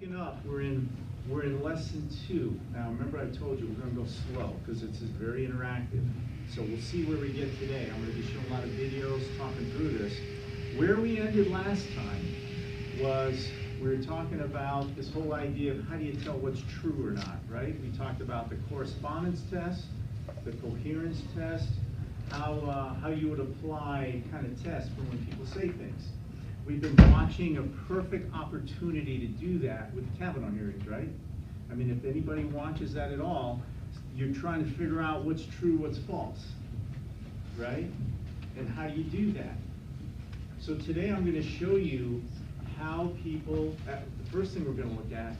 picking up, we're in lesson 2. Now remember I told you we're going to go slow because it's very interactive. So we'll see where we get today. I'm going to be showing a lot of videos talking through this. Where we ended last time was we were talking about this whole idea of how do you tell what's true or not, right? We talked about the correspondence test, the coherence test, how you would apply kind of tests for when people say things. We've been watching a perfect opportunity to do that with Kavanaugh hearings, right? I mean, if anybody watches that at all, you're trying to figure out what's true, what's false, right? And how you do that. So today I'm going to show you how people, the first thing we're going to look at,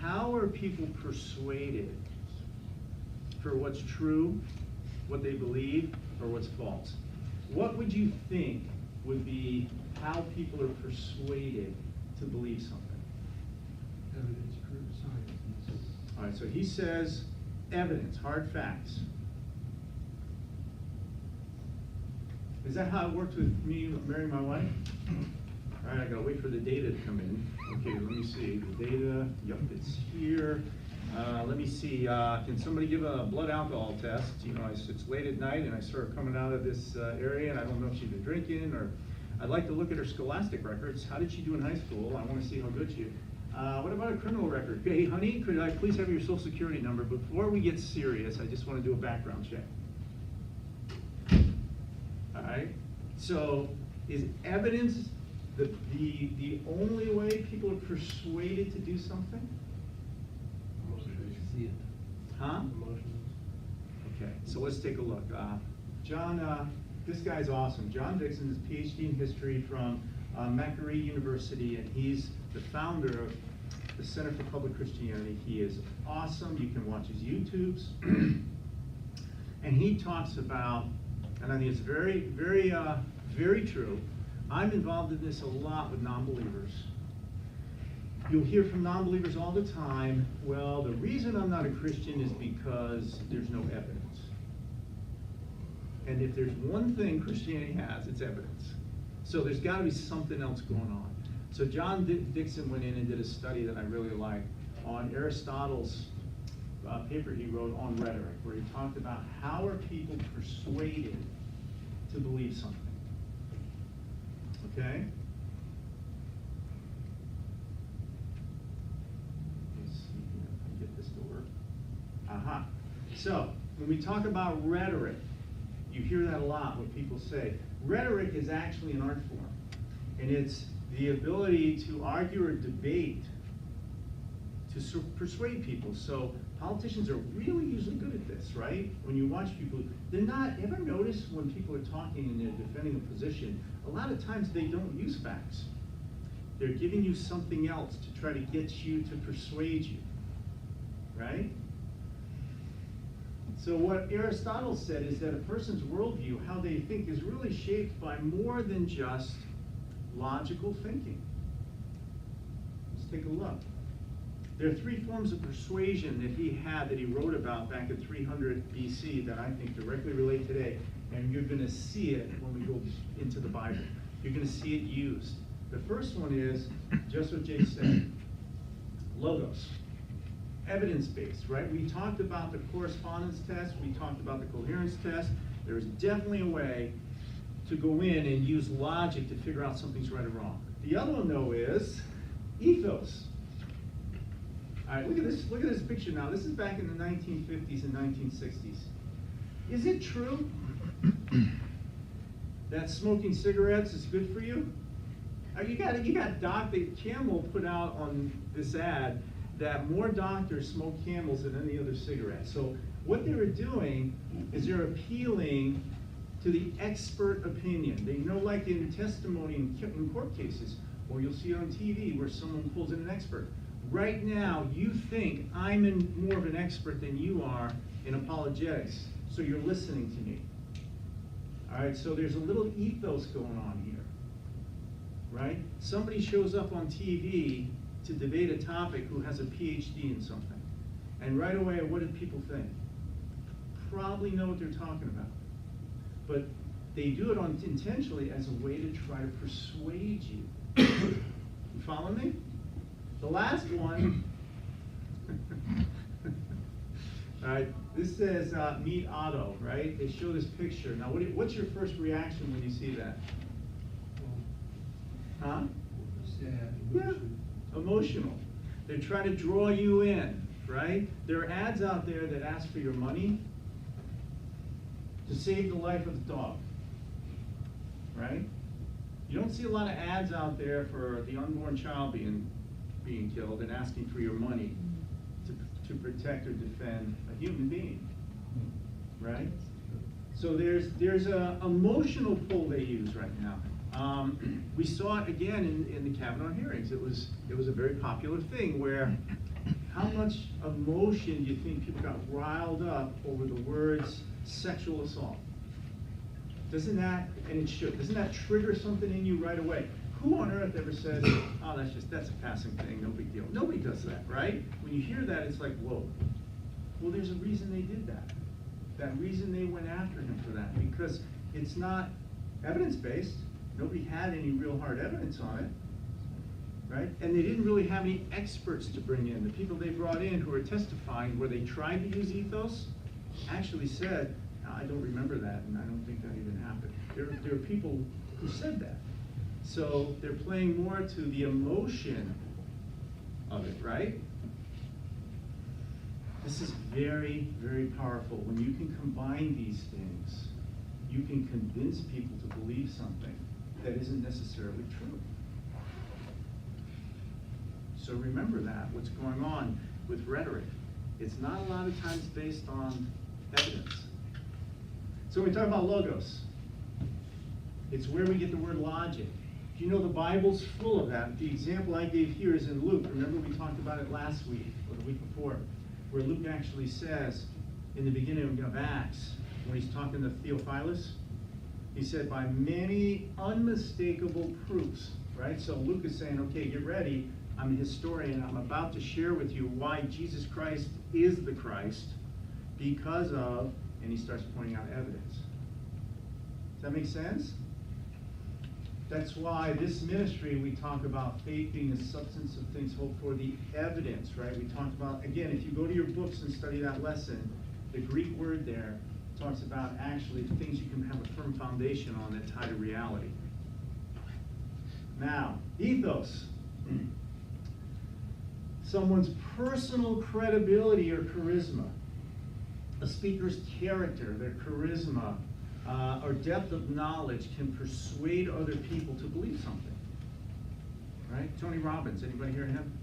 how are people persuaded for what's true, what they believe, or what's false? What would you think would be how people are persuaded to believe something? Evidence, proof, science. All right, so he says evidence, hard facts. Is that how it worked with me marrying my wife? All right, I gotta wait for the data to come in. Okay, let me see, the data, yep, it's here. Let me see, can somebody give a blood alcohol test? You know, it's late at night and I saw her coming out of this area and I don't know if she's been drinking or, I'd like to look at her scholastic records. How did she do in high school? I wanna see how good she is. What about a criminal record? Hey, honey, could I please have your social security number? Before we get serious, I just wanna do a background check. All right, so is evidence the only way people are persuaded to do something? See it. Huh? Emotions. Okay, so let's take a look. John, this guy's awesome. John Dixon is a PhD in history from Macquarie University, and he's the founder of the Center for Public Christianity. He is awesome. You can watch his YouTubes. And he talks about, and I think it's very, very, very true. I'm involved in this a lot with non-believers. You'll hear from non-believers all the time, well, the reason I'm not a Christian is because there's no evidence. And if there's one thing Christianity has, it's evidence. So there's got to be something else going on. So John Dixon went in and did a study that I really like on Aristotle's paper he wrote on rhetoric, where he talked about how are people persuaded to believe something. Okay? Let's see if I can get this to work. Aha. So, when we talk about rhetoric, you hear that a lot, what people say. Rhetoric is actually an art form, and it's the ability to argue or debate to persuade people. So politicians are really usually good at this, right? When you watch people, they're not, ever notice when people are talking and they're defending a position, a lot of times they don't use facts. They're giving you something else to try to get you to persuade you, right? So what Aristotle said is that a person's worldview, how they think, is really shaped by more than just logical thinking. Let's take a look. There are 3 forms of persuasion that he had, that he wrote about back in 300 BC that I think directly relate today, and you're going to see it when we go into the Bible. You're going to see it used. The first one is just what Jay said, logos, evidence-based, right? We talked about the correspondence test, we talked about the coherence test. There is definitely a way to go in and use logic to figure out something's right or wrong. The other one, though, is ethos. All right, look at this picture now. This is back in the 1950s and 1960s. Is it true that smoking cigarettes is good for you? You got Dr. Camel put out on this ad that more doctors smoke Camels than any other cigarette. So what they were doing is they're appealing to the expert opinion. They know, like in testimony in court cases, or you'll see it on TV where someone pulls in an expert. Right now, you think I'm more of an expert than you are in apologetics, so you're listening to me. All right, so there's a little ethos going on here, right? Somebody shows up on TV to debate a topic who has a PhD in something. And right away, what do people think? Probably know what they're talking about. But they do it intentionally as a way to try to persuade you. You follow me? The last one, all right, this says meet Otto, right? They show this picture. Now, what's your first reaction when you see that? Huh? Sad, Yeah, emotion. emotional. They're trying to draw you in, right? There are ads out there that ask for your money to save the life of the dog, right? You don't see a lot of ads out there for the unborn child being killed and asking for your money to protect or defend a human being, right? So there's a emotional pull they use right now. We saw it again in the Kavanaugh hearings. It was a very popular thing where how much emotion do you think people got riled up over the words sexual assault? Doesn't that, and it should, doesn't that trigger something in you right away? Who on earth ever says, oh, that's a passing thing, no big deal? Nobody does that, right? When you hear that, it's like, whoa. Well, there's a reason they did that. That reason they went after him for that, because it's not evidence-based. Nobody had any real hard evidence on it, right? And they didn't really have any experts to bring in. The people they brought in who were testifying where they tried to use ethos actually said, I don't remember that, and I don't think that even happened. There are people who said that. So they're playing more to the emotion of it, right? This is very, very powerful. When you can combine these things, you can convince people to believe something that isn't necessarily true. So remember that, what's going on with rhetoric. It's not a lot of times based on evidence. So when we talk about logos, it's where we get the word logic. You know the Bible's full of that. The example I gave here is in Luke. Remember we talked about it last week or the week before, where Luke actually says in the beginning of Acts, when he's talking to Theophilus, he said, by many unmistakable proofs, right? So Luke is saying, okay, get ready. I'm a historian. I'm about to share with you why Jesus Christ is the Christ because of, and he starts pointing out evidence. Does that make sense? That's why this ministry, we talk about faith being the substance of things hoped for, the evidence, right? We talked about, again, if you go to your books and study that lesson, the Greek word there talks about actually things you can have a firm foundation on that tie to reality. Now, ethos. Someone's personal credibility or charisma. A speaker's character, their charisma, or depth of knowledge can persuade other people to believe something. Right? Tony Robbins, anybody hear him?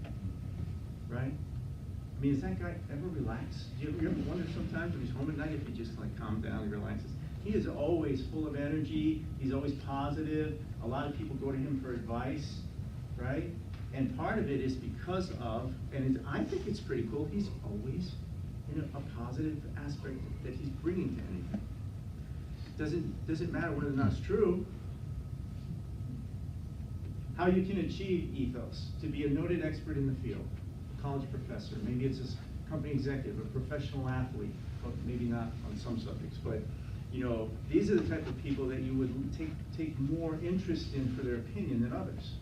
Right? I mean, is that guy ever relaxed? Do you ever wonder sometimes when he's home at night if he just like calms down and relaxes? He is always full of energy. He's always positive. A lot of people go to him for advice, right? And part of it is because of, and I think it's pretty cool, he's always in a positive aspect that he's bringing to anything. Doesn't matter whether or not it's true. How you can achieve ethos: to be a noted expert in the field, a college professor, maybe it's a company executive, a professional athlete, but maybe not on some subjects, but you know, these are the type of people that you would take more interest in for their opinion than others.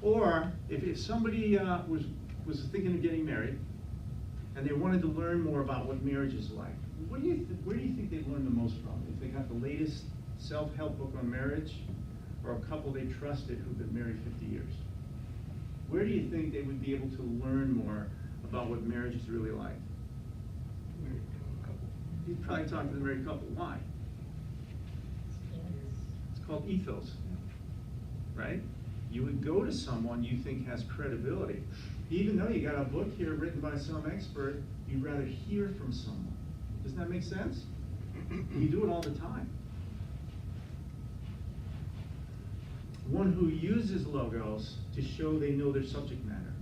Or if somebody was thinking of getting married and they wanted to learn more about what marriage is like, where do you think they'd learn the most from? If they got the latest self-help book on marriage, or a couple they trusted who've been married 50 years? Where do you think they would be able to learn more about what marriage is really like? Married couple. You'd probably talk to the married couple. Why? It's called ethos, right? You would go to someone you think has credibility. Even though you got a book here written by some expert, you'd rather hear from someone. Doesn't that make sense? You do it all the time. One who uses logos to show they know their subject matter.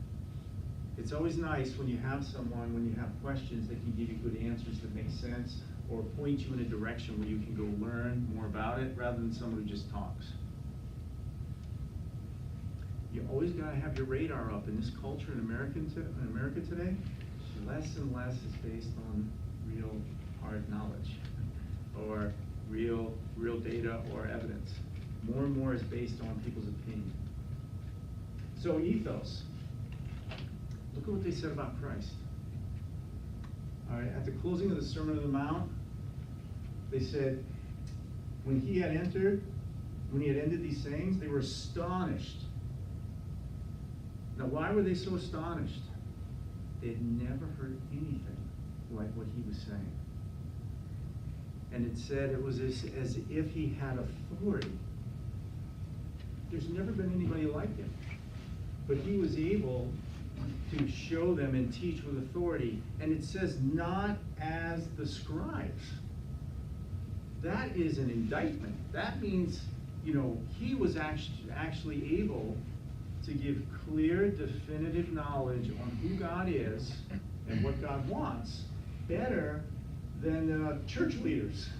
It's always nice when you have someone, when you have questions, that can give you good answers that make sense, or point you in a direction where you can go learn more about it, rather than someone who just talks. You always got to have your radar up. In this culture in America today, less and less is based on real hard knowledge or real data or evidence. More and more is based on people's opinion. So ethos. Look at what they said about Christ. All right, at the closing of the Sermon on the Mount, they said, when he had ended these sayings, they were astonished. Now, why were they so astonished? They had never heard anything like what he was saying. And it said it was as if he had authority. There's never been anybody like him. But he was able to show them and teach with authority. And it says, not as the scribes. That is an indictment. That means, he was actually able to give clear, definitive knowledge on who God is and what God wants better than church leaders.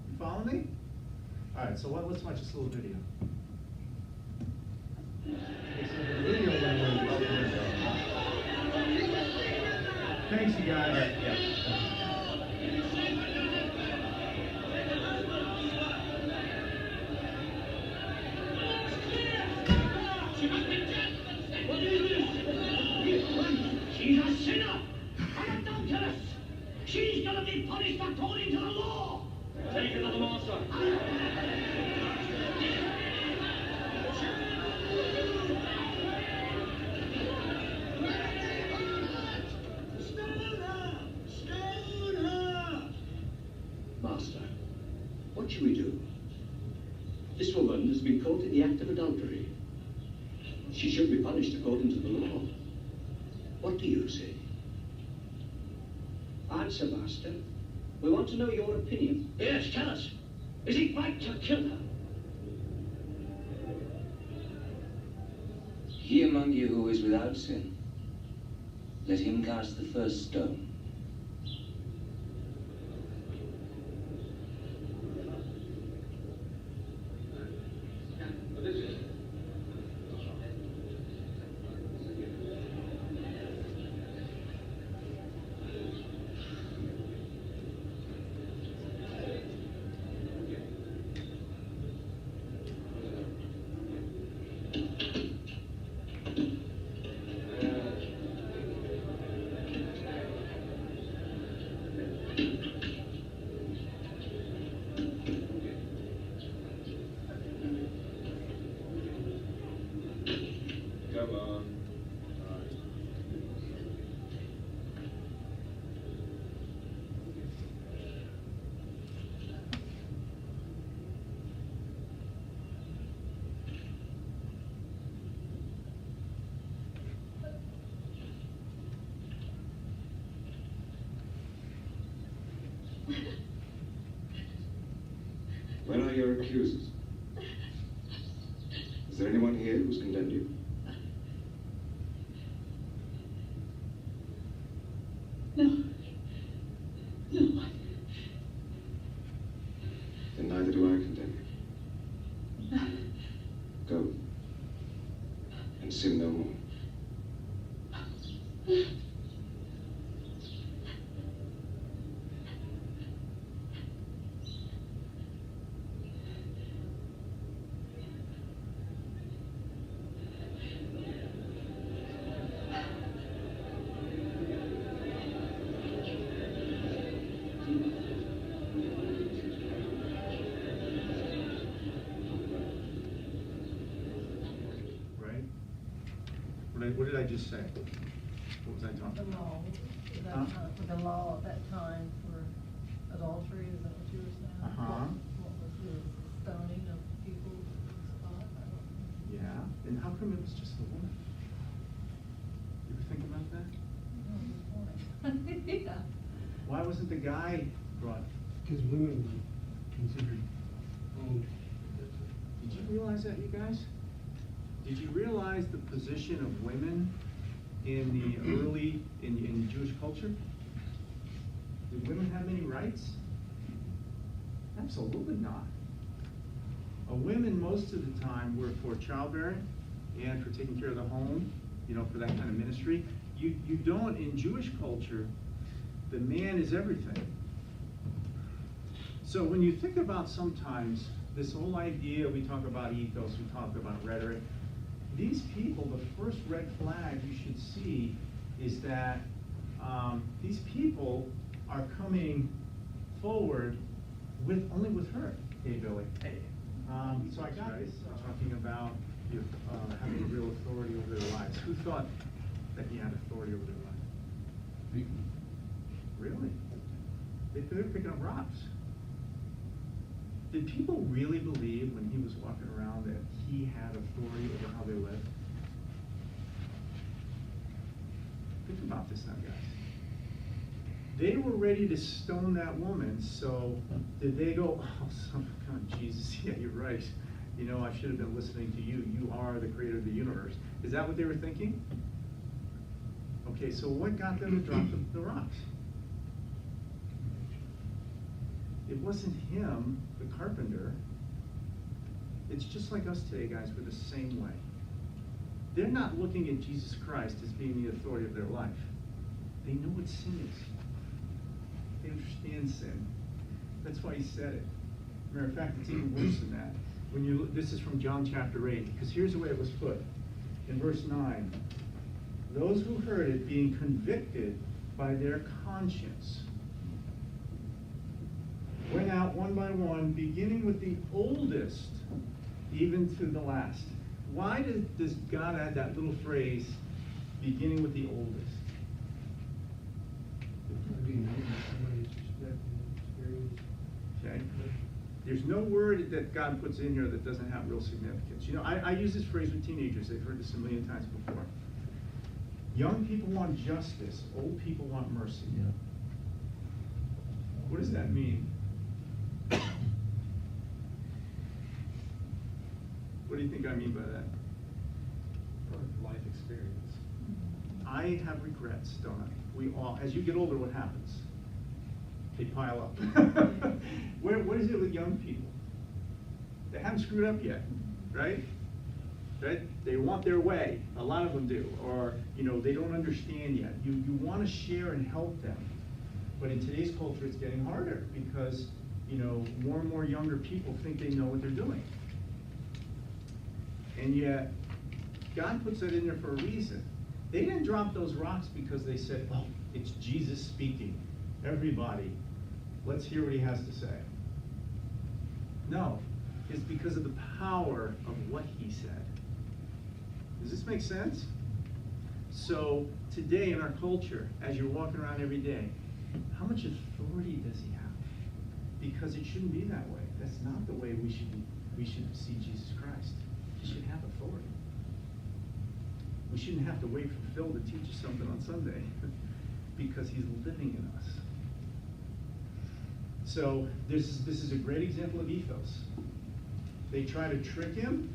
You follow me? All right, so let's watch this little video. Thanks, you guys. All right, yeah. She's a sinner and adulteress. She's going to be punished according to the law. Take another master. Stone her! Master, what shall we do? This woman has been caught in the act of adultery. She should be punished according to the law. What do you say? Answer, Master. We want to know your opinion. Yes, tell us. Is it right to kill her? He among you who is without sin, let him cast the first stone. Come on. Where are your accusers? Is there anyone here who's condemned you? No. No. Then neither do I condemn you. Go and sin no more. What did I just say? What was I talking The about? law, at that Huh? time, the law at that time for adultery, is that what you were saying? Uh-huh. What was the stoning of people in the spot? I don't know. Yeah, and how come it was just the woman? You ever think about that? Yeah. Why wasn't the guy brought? Because women were considered owned. Did you realize that, you guys? Did you realize the position of women in the early, in Jewish culture? Did women have any rights? Absolutely not. Women, most of the time, were for childbearing and for taking care of the home, for that kind of ministry. You don't, in Jewish culture, the man is everything. So when you think about sometimes this whole idea, we talk about ethos, we talk about rhetoric. These people, the first red flag you should see is that these people are coming forward with only with her. Hey, Billy. Hey. So I got this talking about having a real authority over their lives. Who thought that he had authority over their life? Really? They're picking up rocks. Did people really believe when he was walking around that he had authority over how they lived? Think about this now, guys. They were ready to stone that woman, so did they go, oh, son of God, Jesus, yeah, you're right. You know, I should have been listening to you. You are the creator of the universe. Is that what they were thinking? Okay, so what got them to drop the rocks? It wasn't him, the carpenter. It's just like us today, guys. We're the same way. They're not looking at Jesus Christ as being the authority of their life. They know what sin is. They understand sin. That's why he said it. Matter of fact, it's even worse than that. When you this is from John chapter 8, because here's the way it was put. In verse 9, those who heard it being convicted by their conscience went out one by one, beginning with the oldest, even to the last. Why does God add that little phrase, beginning with the oldest? Okay. There's no word that God puts in here that doesn't have real significance. You know, I use this phrase with teenagers. They've heard this a million times before. Young people want justice. Old people want mercy. Yeah. What does that mean? What do you think I mean by that? Life experience. I have regrets, don't I? We all, as you get older, what happens? They pile up. What is it with young people? They haven't screwed up yet, right? Right? They want their way. A lot of them do. Or, you know, they don't understand yet. You want to share and help them. But in today's culture, it's getting harder because, you know, more and more younger people think they know what they're doing. And yet, God puts that in there for a reason. They didn't drop those rocks because they said, oh, it's Jesus speaking. Everybody, let's hear what he has to say. No, it's because of the power of what he said. Does this make sense? So today in our culture, as you're walking around every day, how much authority does he have? Because it shouldn't be that way. That's not the way we should see Jesus Christ. He should have authority. We shouldn't have to wait for Phil to teach us something on Sunday because he's living in us. So this is a great example of ethos. They try to trick him,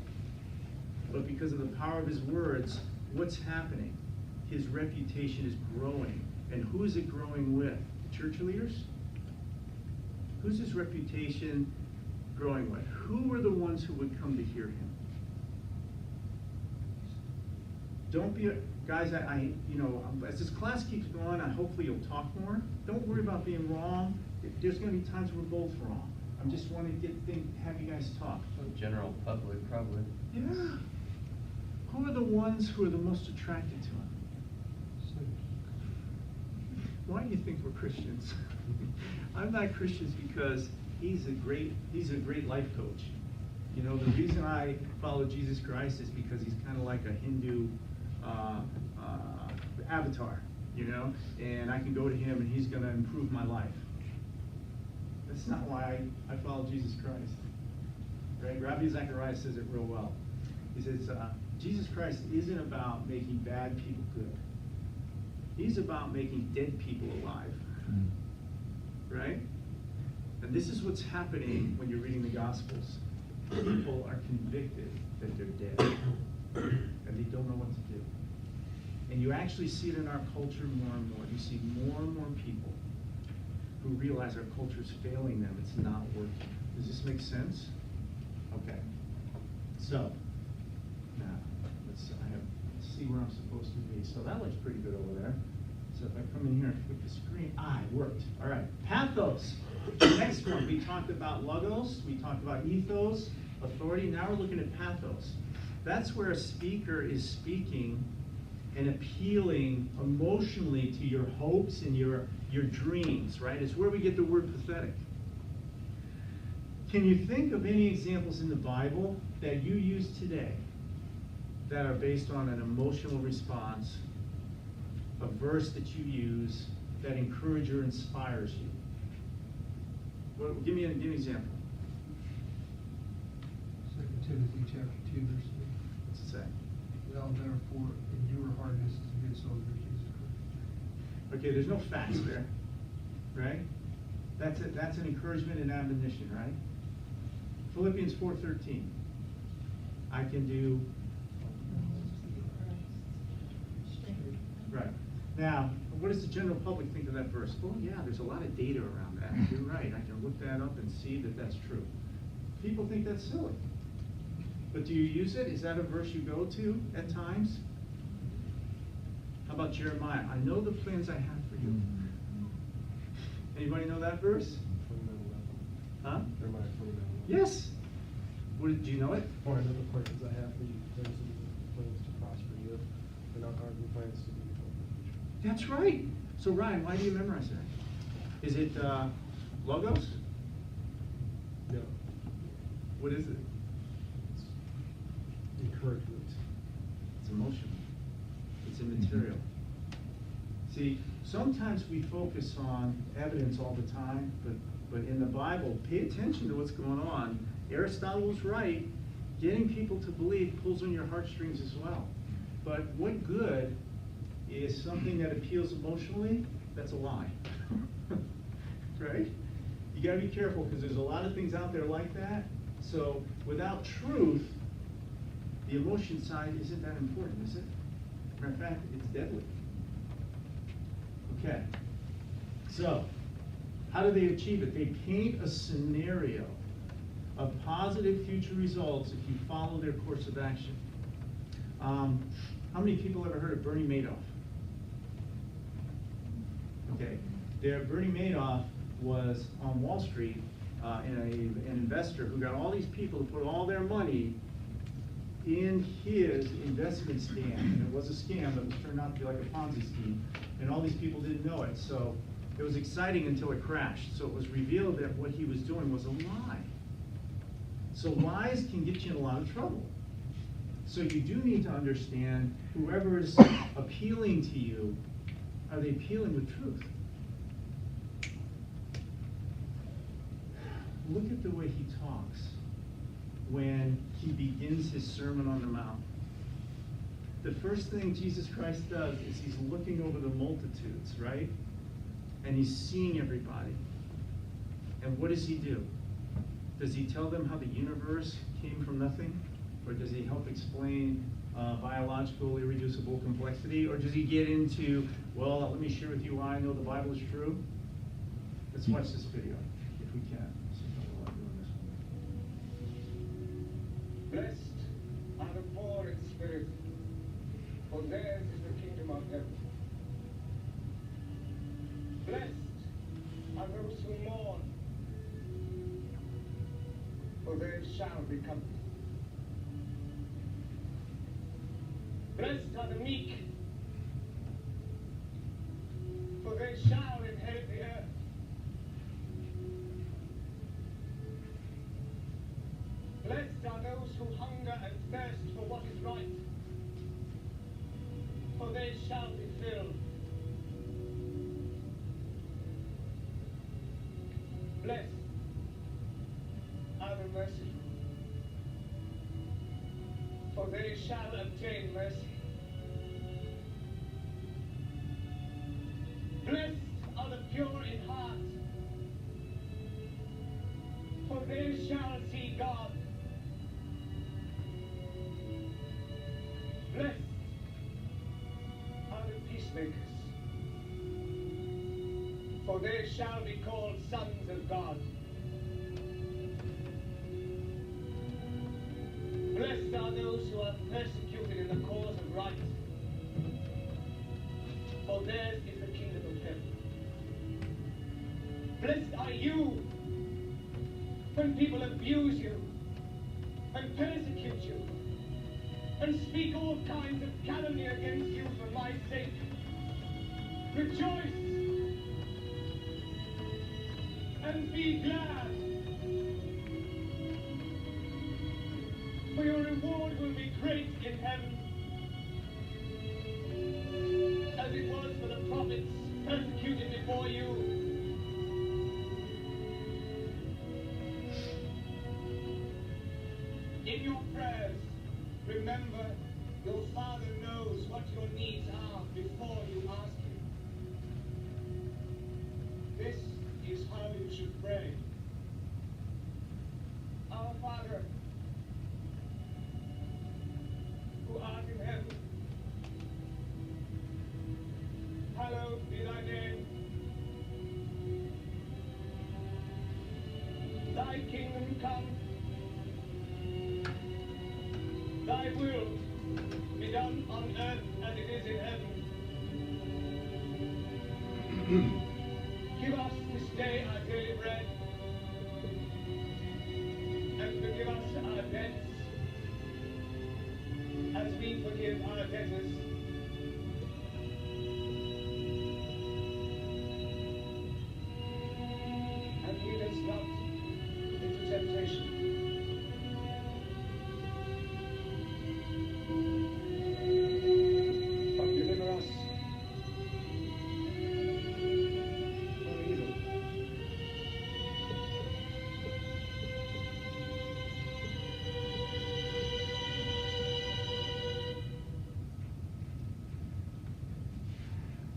but because of the power of his words, what's happening? His reputation is growing. And who is it growing with? The church leaders? Who's his reputation growing with? Who were the ones who would come to hear him? Don't be, guys, as this class keeps going, hopefully you'll talk more. Don't worry about being wrong. There's going to be times we're both wrong. I just want to have you guys talk. General public, probably. Yeah. Who are the ones who are the most attracted to him? Why do you think we're Christians? I'm not Christians because he's a great life coach. You know, the reason I follow Jesus Christ is because he's kind of like a Hindu avatar, you know, and I can go to him and he's going to improve my life. That's not why I follow Jesus Christ. Right? Rabbi Zacharias says it real well. He says, Jesus Christ isn't about making bad people good. He's about making dead people alive. Right? And this is what's happening when you're reading the Gospels. People are convicted that they're dead. And they don't know what to do. And you actually see it in our culture more and more. You see more and more people who realize our culture is failing them. It's not working. Does this make sense? Okay. So, now, let's see where I'm supposed to be. So that looks pretty good over there. So if I come in here and click the screen, it worked. All right. Pathos. The next one, we talked about logos, we talked about ethos, authority. Now we're looking at pathos. That's where a speaker is speaking and appealing emotionally to your hopes and your dreams, right? It's where we get the word pathetic. Can you think of any examples in the Bible that you use today that are based on an emotional response, a verse that you use that encourages or inspires you? Well, give me an example. 2 Timothy chapter 2, verse 3. What's it say? Thou therefore endure hardness as a good soldier of Jesus Christ. Okay, there's no facts there, right? That's it. That's an encouragement and admonition, right? Philippians 4:13. I can do. Right. Now, what does the general public think of that verse? Well, yeah, there's a lot of data around that. You're right. I can look that up and see that that's true. People think that's silly. But do you use it? Is that a verse you go to at times? How about Jeremiah? I know the plans I have for you. Anybody know that verse? Huh? Jeremiah 29. Yes. Did you know it? For I know the plans I have for you, plans to prosper you, and not harm you, plans to give you hope in the future. That's right. So Ryan, why do you memorize that? Is it logos? No, What is it? it's encouragement. It's emotional. It's immaterial. See, sometimes we focus on evidence all the time, but in the Bible, pay attention to what's going on. Aristotle was right. Getting people to believe pulls on your heartstrings as well. But what good is something that appeals emotionally? That's a lie. Right? You got to be careful because there's a lot of things out there like that. So without truth, the emotion side isn't that important, is it? Matter of fact, it's deadly. Okay. So, how do they achieve it? They paint a scenario of positive future results if you follow their course of action. How many people ever heard of Bernie Madoff? Okay. Bernie Madoff was on Wall Street, an investor who got all these people to put all their money in his investment scam. And it was a scam, but it turned out to be like a Ponzi scheme. And all these people didn't know it. So it was exciting until it crashed. So it was revealed that what he was doing was a lie. So lies can get you in a lot of trouble. So you do need to understand whoever is appealing to you, are they appealing with truth? Look at the way he talks when he begins his Sermon on the Mount. The first thing Jesus Christ does is he's looking over the multitudes, right? And he's seeing everybody. And what does he do? Does he tell them how the universe came from nothing? Or does he help explain biological irreducible complexity? Or does he get into, well, let me share with you why I know the Bible is true? Let's watch this video, if we can. Blessed are the poor in spirit, for theirs is the kingdom of heaven. Blessed are those who mourn, for they shall be comforted. Blessed are the meek, for they shall inherit the earth. Blessed are those who hunger and thirst for what is right, for they shall be filled. Blessed are the merciful, for they shall obtain mercy. Blessed are the pure in heart, for they shall see God. Blessed are the peacemakers, for they shall be called sons of God. Blessed are those who are persecuted in the cause of right, for theirs is the kingdom of heaven. Blessed are you people abuse you and persecute you and speak all kinds of calumny against you for my sake, rejoice and be glad, for your reward will be great in heaven, as it was for the prophets persecuted before you. In your prayers, remember your Father knows what your needs are before you ask Him. This is how you should pray. Our Father, who art in heaven, hallowed be thy name. Thy kingdom come. Thy will be done on earth as it is in heaven. Give us this day our daily bread, and forgive us our debts, as we forgive our debtors. And lead us not into temptation, but deliver us from evil.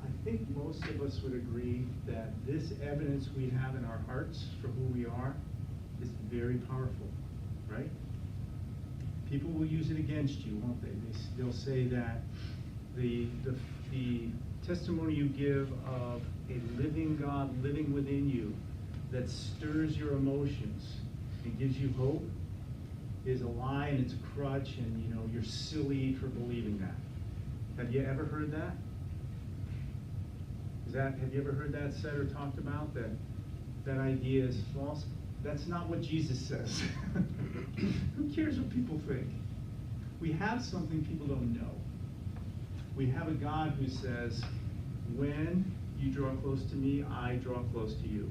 I think most of us would agree that this evidence we have in our hearts for who we are is very powerful, right? People will use it against you, won't they? They'll say that the testimony you give of a living God living within you that stirs your emotions and gives you hope is a lie and it's a crutch, and you're silly for believing that. Have you ever heard that? Have you ever heard that said or talked about, that idea is false? That's not what Jesus says. Who cares what people think? We have something people don't know. We have a God who says, when you draw close to me, I draw close to you.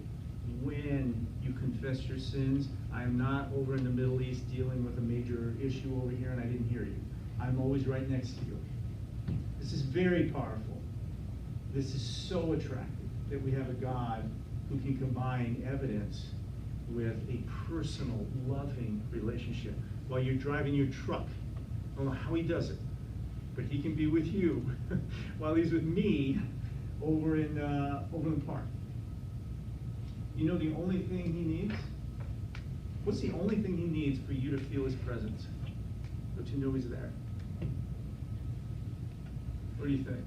When you confess your sins, I am not over in the Middle East dealing with a major issue over here and I didn't hear you. I'm always right next to you. This is very powerful. This is so attractive that we have a God who can combine evidence with a personal, loving relationship. While you're driving your truck, I don't know how he does it, but he can be with you while he's with me over in the park. You know the only thing he needs? What's the only thing he needs for you to feel his presence? Don't you know he's there? What do you think?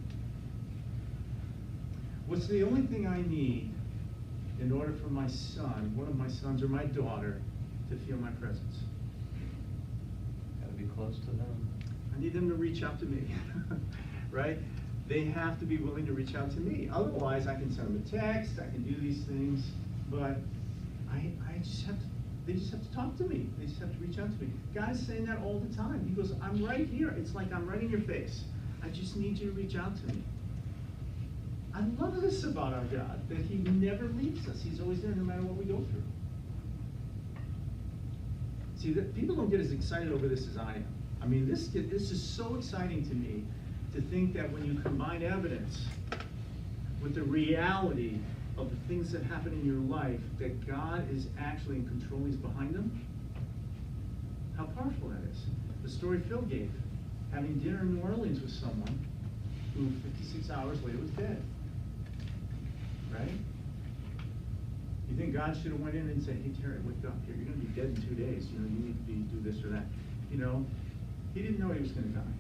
What's the only thing I need in order for my son, one of my sons or my daughter, to feel my presence? Gotta be close to them. I need them to reach out to me, right? They have to be willing to reach out to me. Otherwise, I can send them a text, I can do these things, but they just have to talk to me. They just have to reach out to me. God's saying that all the time. He goes, I'm right here. It's like I'm right in your face. I just need you to reach out to me. I love this about our God, that he never leaves us. He's always there no matter what we go through. See, that people don't get as excited over this as I am. I mean, this is so exciting to me to think that when you combine evidence with the reality of the things that happen in your life, that God is actually in control, he's behind them. How powerful that is. The story Phil gave, having dinner in New Orleans with someone who 56 hours later was dead. Right? You think God should have went in and said, hey, Terry, wake up here. You're going to be dead in 2 days. You need to do this or that. He didn't know he was going to die.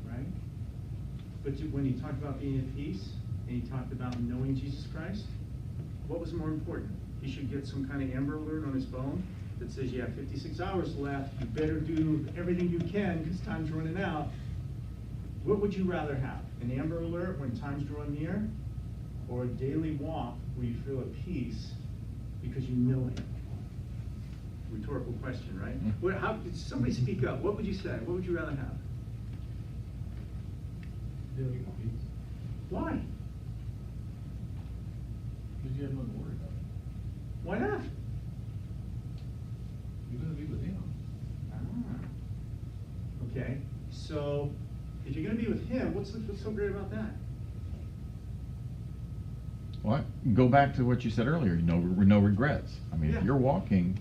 Right? But when he talked about being at peace, and he talked about knowing Jesus Christ, what was more important? He should get some kind of Amber Alert on his phone that says, you have 56 hours left. You better do everything you can because time's running out. What would you rather have? An Amber Alert when time's drawing near? Or a daily walk where you feel at peace Because you know him. Rhetorical question, right? Mm. What, how, somebody speak up. What would you say? What would you rather have? Living in peace. Why? Because you have nothing to worry about. Why not? You're gonna be with him. Ah. Okay, so if you're gonna be with him, what's so great about that? Well, go back to what you said earlier, no regrets. I mean, Yeah. if you're walking,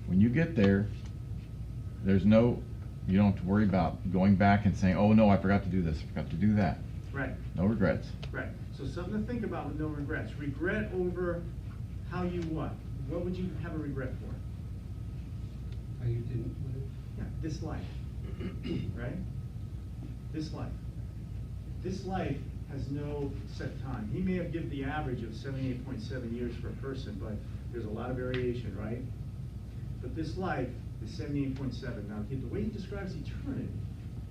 when you get there, you don't have to worry about going back and saying, oh no, I forgot to do this, I forgot to do that. Right, No regrets. right. So something to think about with no regrets. Regret over how you what? What would you have a regret for? How you didn't live? Yeah, this life, right? This life. This life has no set time. He may have given the average of 78.7 years for a person, but there's a lot of variation, right? But this life is 78.7. Now, the way he describes eternity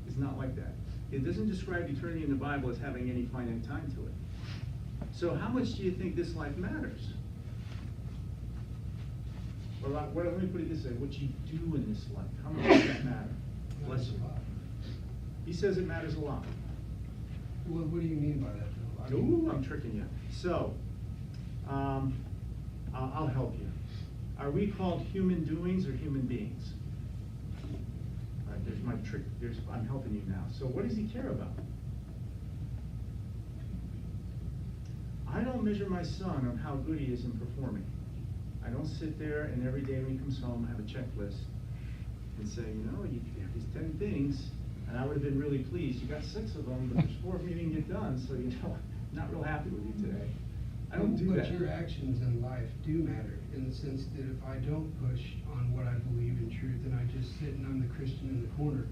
is not like that. It doesn't describe eternity in the Bible as having any finite time to it. So how much do you think this life matters? Or let me put it this way, what you do in this life, how much does that matter? Bless you. He says it matters a lot. Well, what do you mean by that, though? I mean- Ooh, I'm tricking you. So, I'll help you. Are we called human doings or human beings? All right, there's my trick. I'm helping you now. So what does he care about? I don't measure my son on how good he is in performing. I don't sit there and every day when he comes home have a checklist and say, you know, you have these 10 things, and I would have been really pleased. You got 6 of them, but there's 4 of them you didn't get done, so you know, I'm not real happy with you today. I don't do that. But your actions in life do matter, in the sense that if I don't push on what I believe in truth and I just sit and I'm the Christian in the corner,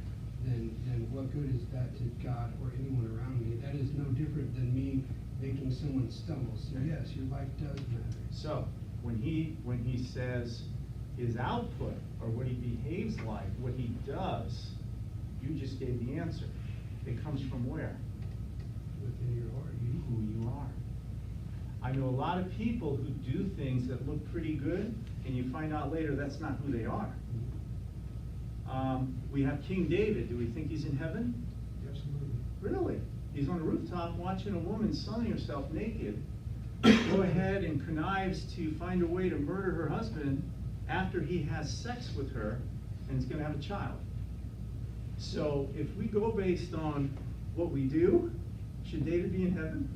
then what good is that to God or anyone around me? That is no different than me making someone stumble. So yes, your life does matter. So, when he says his output, or what he behaves like, what he does, you just gave the answer. It comes from where? Within your heart, you. Who you are. I know a lot of people who do things that look pretty good, and you find out later that's not who they are. We have King David. Do we think he's in heaven? Absolutely. Really? He's on a rooftop watching a woman sunning herself naked, go ahead and connives to find a way to murder her husband after he has sex with her and is going to have a child. So if we go based on what we do, should David be in heaven?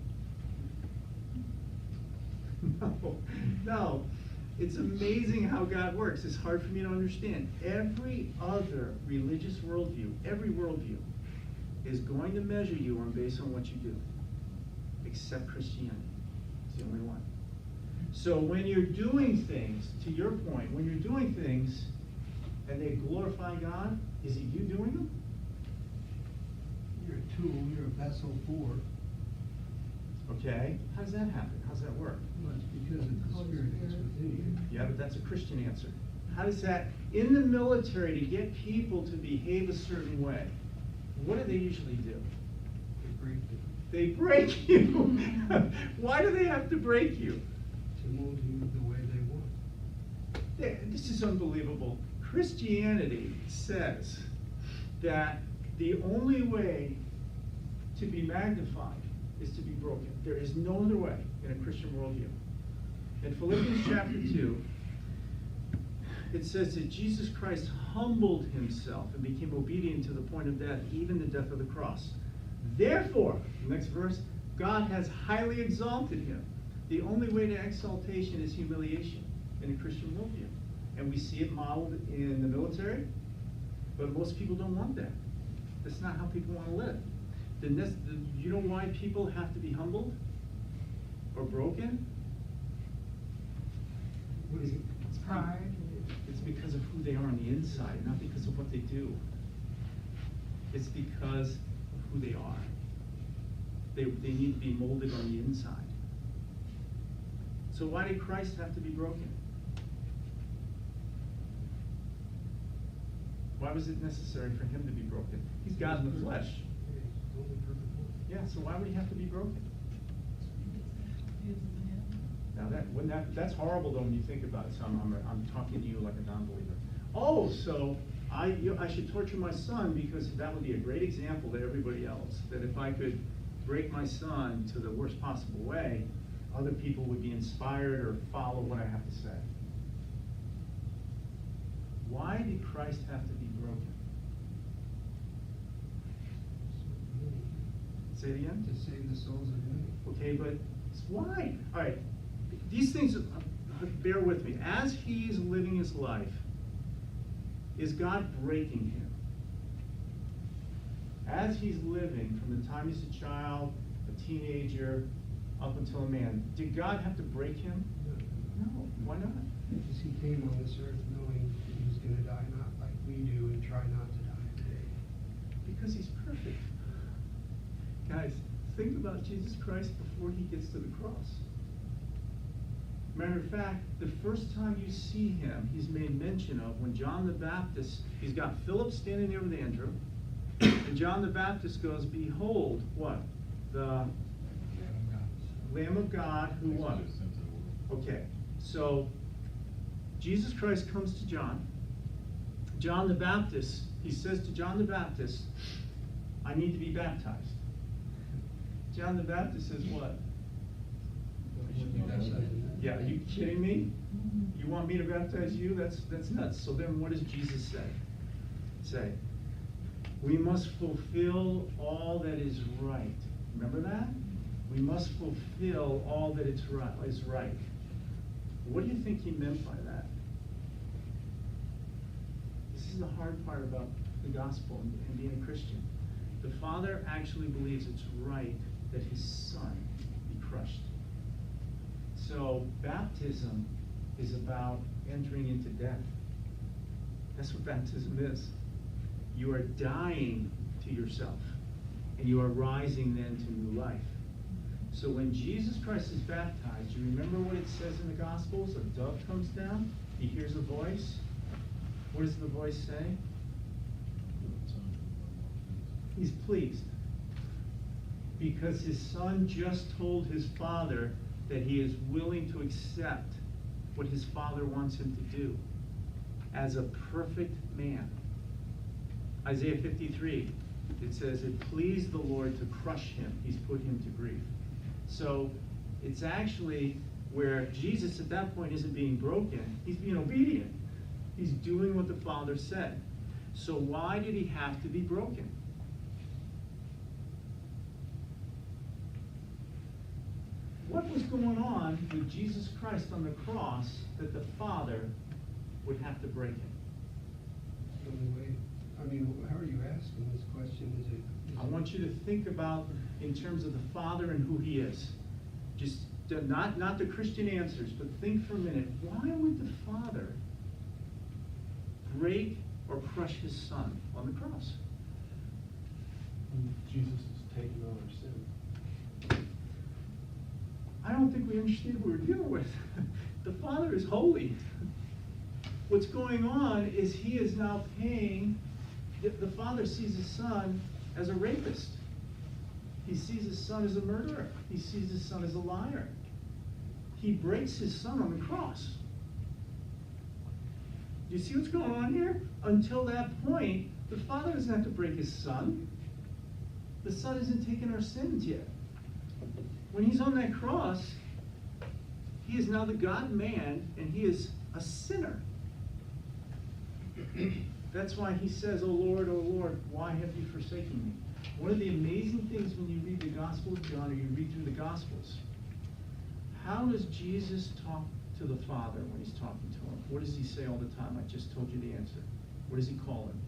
No, no. It's amazing how God works. It's hard for me to understand. Every other religious worldview, every worldview, is going to measure you based on what you do, except Christianity. It's the only one. So when you're doing things, to your point, when you're doing things and they glorify God, is it you doing them? You're a tool, you're a vessel for. Okay. How does that happen? How does that work? Well, it's because of the Spirit that's within you. Yeah, but that's a Christian answer. How does that, in the military, to get people to behave a certain way, what do they usually do? They break you. They break you. Why do they have to break you? To mold you the way they want. This is unbelievable. Christianity says that the only way to be magnified is to be broken. There is no other way in a Christian worldview. In Philippians chapter 2, it says that Jesus Christ humbled himself and became obedient to the point of death, even the death of the cross. Therefore, next verse, God has highly exalted him. The only way to exaltation is humiliation in a Christian worldview. And we see it modeled in the military, but most people don't want that. That's not how people want to live. You know why people have to be humbled or broken? What is it? It's pride. It's because of who they are on the inside, not because of what they do. It's because of who they are. They need to be molded on the inside. So why did Christ have to be broken? Why was it necessary for him to be broken? He's God in the flesh. Yeah, it's the only perfect one. Yeah, so why would he have to be broken? He is a man. Now that's horrible though when you think about it. So I'm talking to you like a non-believer. Oh, so I should torture my son because that would be a great example to everybody else. That if I could break my son to the worst possible way, other people would be inspired or follow what I have to say. Why did Christ have to be broken? Say it again? To save the souls of many. Okay, but why? All right, these things, bear with me. As he's living his life, is God breaking him? As he's living, from the time he's a child, a teenager, up until a man, did God have to break him? No, why not? Because he came on this earth knowing he was going to die not like we do and try not to die today. Because he's perfect. Guys, think about Jesus Christ before he gets to the cross. Matter of fact, the first time you see him, he's made mention of when John the Baptist, he's got Philip standing there with Andrew, and John the Baptist goes, behold, what? The Lamb of God who what? Okay, so Jesus Christ comes to John. John the Baptist, he says to John the Baptist, I need to be baptized. John the Baptist says what? Yeah, are you kidding me? You want me to baptize you? That's nuts. So then what does Jesus say? We must fulfill all that is right. Remember that? We must fulfill all that is right. What do you think he meant by that? This is the hard part about the gospel and being a Christian. The Father actually believes it's right that his Son be crushed. So baptism is about entering into death. That's what baptism is. You are dying to yourself, and you are rising then to new life. So when Jesus Christ is baptized, you remember what it says in the Gospels? A dove comes down, he hears a voice. What does the voice say? He's pleased. Because his son just told his father that he is willing to accept what his father wants him to do as a perfect man. Isaiah 53, it says, it pleased the Lord to crush him. He's put him to grief. So it's actually where Jesus at that point isn't being broken. He's being obedient. He's doing what the Father said. So why did he have to be broken? What was going on with Jesus Christ on the cross that the Father would have to break him? The only way, I mean, how are you asking this question? I want you to think about in terms of the Father and who he is. Just not the Christian answers, but think for a minute. Why would the Father break or crush his Son on the cross? Jesus is taking on our sin. I don't think we understand what we're dealing with. The Father is holy. What's going on is he is now paying. The Father sees his Son as a rapist. He sees his Son as a murderer. He sees his Son as a liar. He breaks his Son on the cross. Do you see what's going on here? Until that point, the Father doesn't have to break his Son. The Son isn't taking our sins yet. When he's on that cross, he is now the God-man, and he is a sinner. That's why he says, oh Lord, why have you forsaken me? One of the amazing things when you read the Gospel of John, or you read through the Gospels, how does Jesus talk to the Father when he's talking to him? What does he say all the time? I just told you the answer. What does he call him?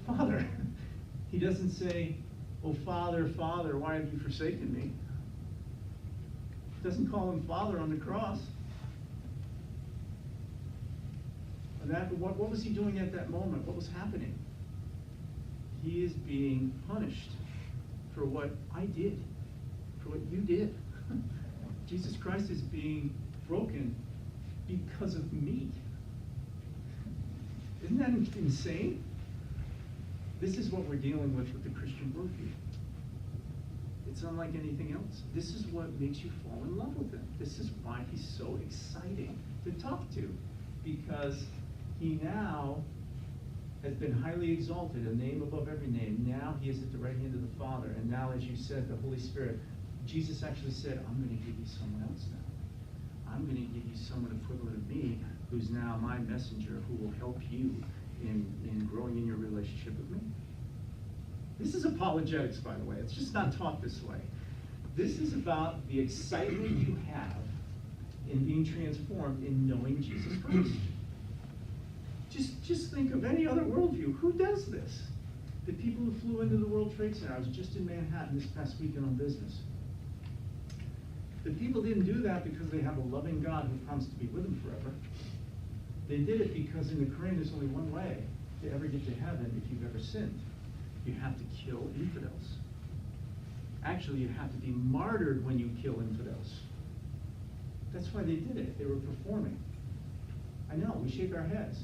Father. He doesn't say, oh Father, Father, why have you forsaken me? He doesn't call him Father on the cross. And what was he doing at that moment? What was happening? He is being punished for what I did, for what you did. Jesus Christ is being broken because of me. Isn't that insane? This is what we're dealing with the Christian worldview. It's unlike anything else. This is what makes you fall in love with him. This is why he's so exciting to talk to, because he now has been highly exalted, a name above every name. Now he is at the right hand of the Father. And now, as you said, the Holy Spirit, Jesus actually said, I'm going to give you someone else now. I'm going to give you someone equivalent of me, who's now my messenger, who will help you in growing in your relationship with me. This is apologetics, by the way. It's just not taught this way. This is about the excitement you have in being transformed in knowing Jesus Christ. Just think of any other worldview. Who does this? The people who flew into the World Trade Center. I was just in Manhattan this past weekend on business. The people didn't do that because they have a loving God who promised to be with them forever. They did it because in the Quran there's only one way to ever get to heaven if you've ever sinned. You have to kill infidels. Actually, you have to be martyred when you kill infidels. That's why they did it. They were performing. I know, we shake our heads.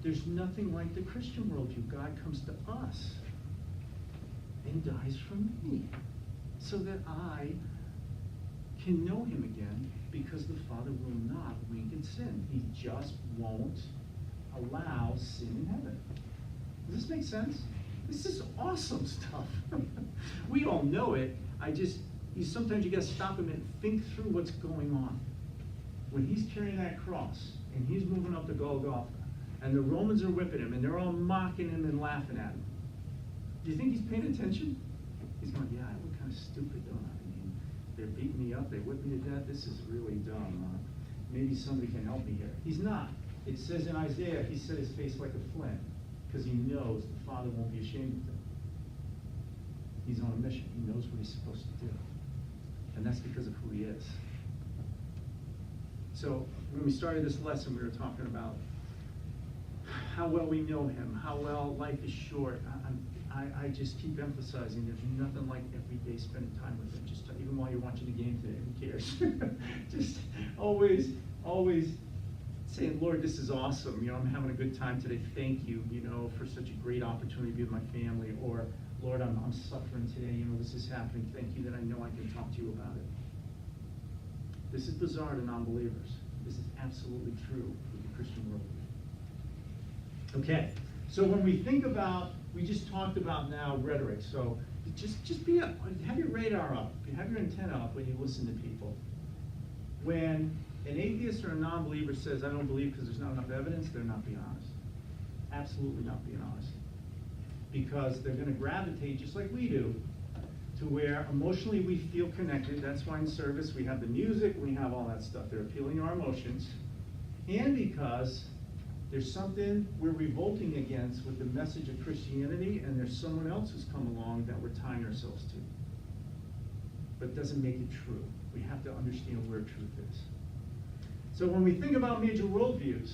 There's nothing like the Christian worldview. God comes to us and dies for me so that I can know him again, because the Father will not wink at sin. He just won't allow sin in heaven. Does this make sense? This is awesome stuff. We all know it. Sometimes you got to stop him and think through what's going on. When he's carrying that cross and he's moving up to Golgotha, and the Romans are whipping him, and they're all mocking him and laughing at him. Do you think he's paying attention? He's going, yeah, I look kind of stupid, don't I? I mean, they're beating me up, they whip me to death. This is really dumb. Maybe somebody can help me here. He's not. It says in Isaiah, he set his face like a flint, because he knows the Father won't be ashamed of him. He's on a mission. He knows what he's supposed to do. And that's because of who he is. So when we started this lesson, we were talking about how well we know him, how well life is short. I just keep emphasizing there's nothing like every day spending time with him. Just even while you're watching the game today, who cares? Just always saying, Lord, this is awesome. You know, I'm having a good time today. Thank you, for such a great opportunity to be with my family. Or, Lord, I'm suffering today. This is happening. Thank you that I know I can talk to you about it. This is bizarre to non-believers. This is absolutely true with the Christian worldview. Okay, so when we think about, we just talked about now rhetoric. So just have your radar up, have your antenna up when you listen to people. When an atheist or a non-believer says, I don't believe because there's not enough evidence, they're not being honest. Absolutely not being honest. Because they're going to gravitate, just like we do, to where emotionally we feel connected. That's why in service we have the music, we have all that stuff. They're appealing to our emotions. And because there's something we're revolting against with the message of Christianity, and there's someone else who's come along that we're tying ourselves to. But it doesn't make it true. We have to understand where truth is. So when we think about major worldviews,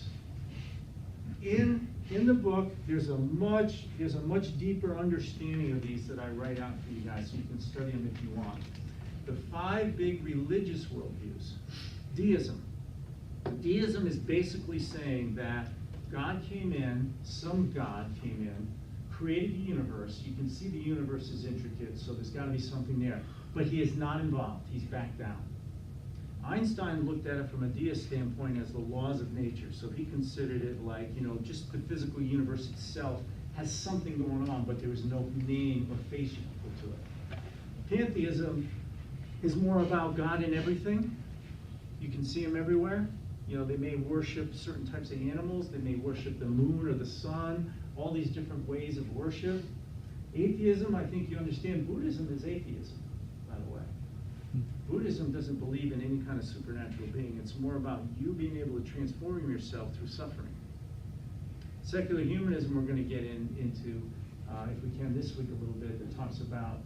in the book, there's a much deeper understanding of these that I write out for you guys, so you can study them if you want. The 5 big religious worldviews. Deism. Deism is basically saying that God came in, some God came in, created the universe. You can see the universe is intricate, so there's got to be something there. But he is not involved. He's backed down. Einstein looked at it from a deist standpoint as the laws of nature. So he considered it like, just the physical universe itself has something going on, but there is no name or face you can put to it. Pantheism is more about God in everything. You can see him everywhere. They may worship certain types of animals. They may worship the moon or the sun, all these different ways of worship. Atheism, I think you understand, Buddhism is atheism, by the way. Buddhism doesn't believe in any kind of supernatural being. It's more about you being able to transform yourself through suffering. Secular humanism we're going to get into, if we can this week a little bit, that talks about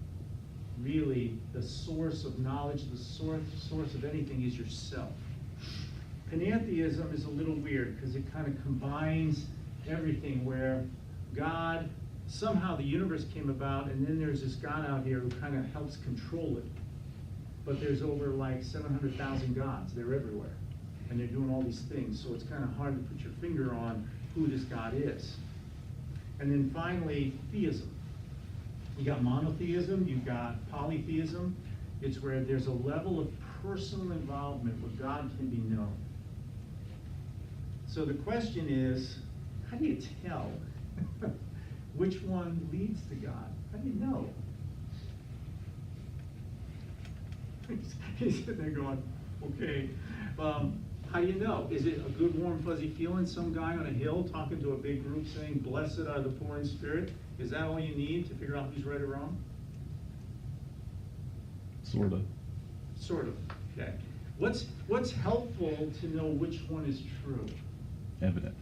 really the source of knowledge, the source of anything is yourself. Pantheism is a little weird because it kind of combines everything where God, somehow the universe came about, and then there's this God out here who kind of helps control it. But there's over like 700,000 gods. They're everywhere. And they're doing all these things. So it's kind of hard to put your finger on who this God is. And then finally, theism. You got monotheism, you've got polytheism. It's where there's a level of personal involvement where God can be known. So the question is, how do you tell which one leads to God? How do you know? He's sitting there going, okay, how do you know? Is it a good, warm, fuzzy feeling? Some guy on a hill talking to a big group saying, blessed are the poor in spirit? Is that all you need to figure out who's right or wrong? Sort of. Sort of, okay. What's helpful to know which one is true? Evidence.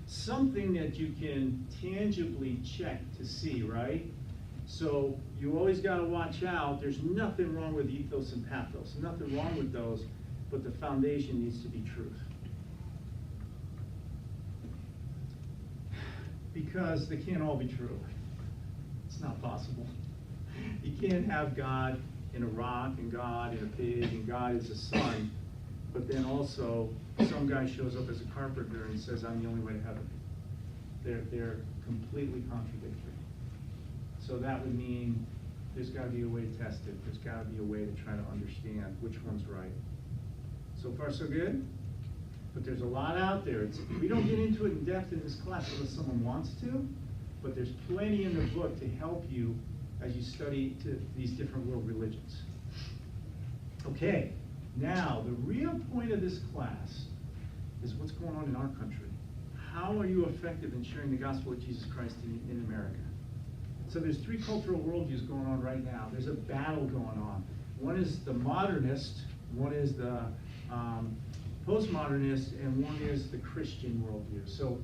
Something that you can tangibly check to see, right? So you always got to watch out. There's nothing wrong with ethos and pathos. Nothing wrong with those, but the foundation needs to be truth. Because they can't all be true. It's not possible. You can't have God in a rock, and God in a pig, and God is a son, but then also some guy shows up as a carpenter and says, I'm the only way to heaven. They're completely contradictory. So that would mean there's got to be a way to test it. There's got to be a way to try to understand which one's right. So far, so good? But there's a lot out there. We don't get into it in depth in this class unless someone wants to, but there's plenty in the book to help you as you study these different world religions. Okay, now the real point of this class is what's going on in our country. How are you effective in sharing the gospel of Jesus Christ in America? So there's three cultural worldviews going on right now. There's a battle going on. One is the modernist, one is the postmodernist, and one is the Christian worldview. So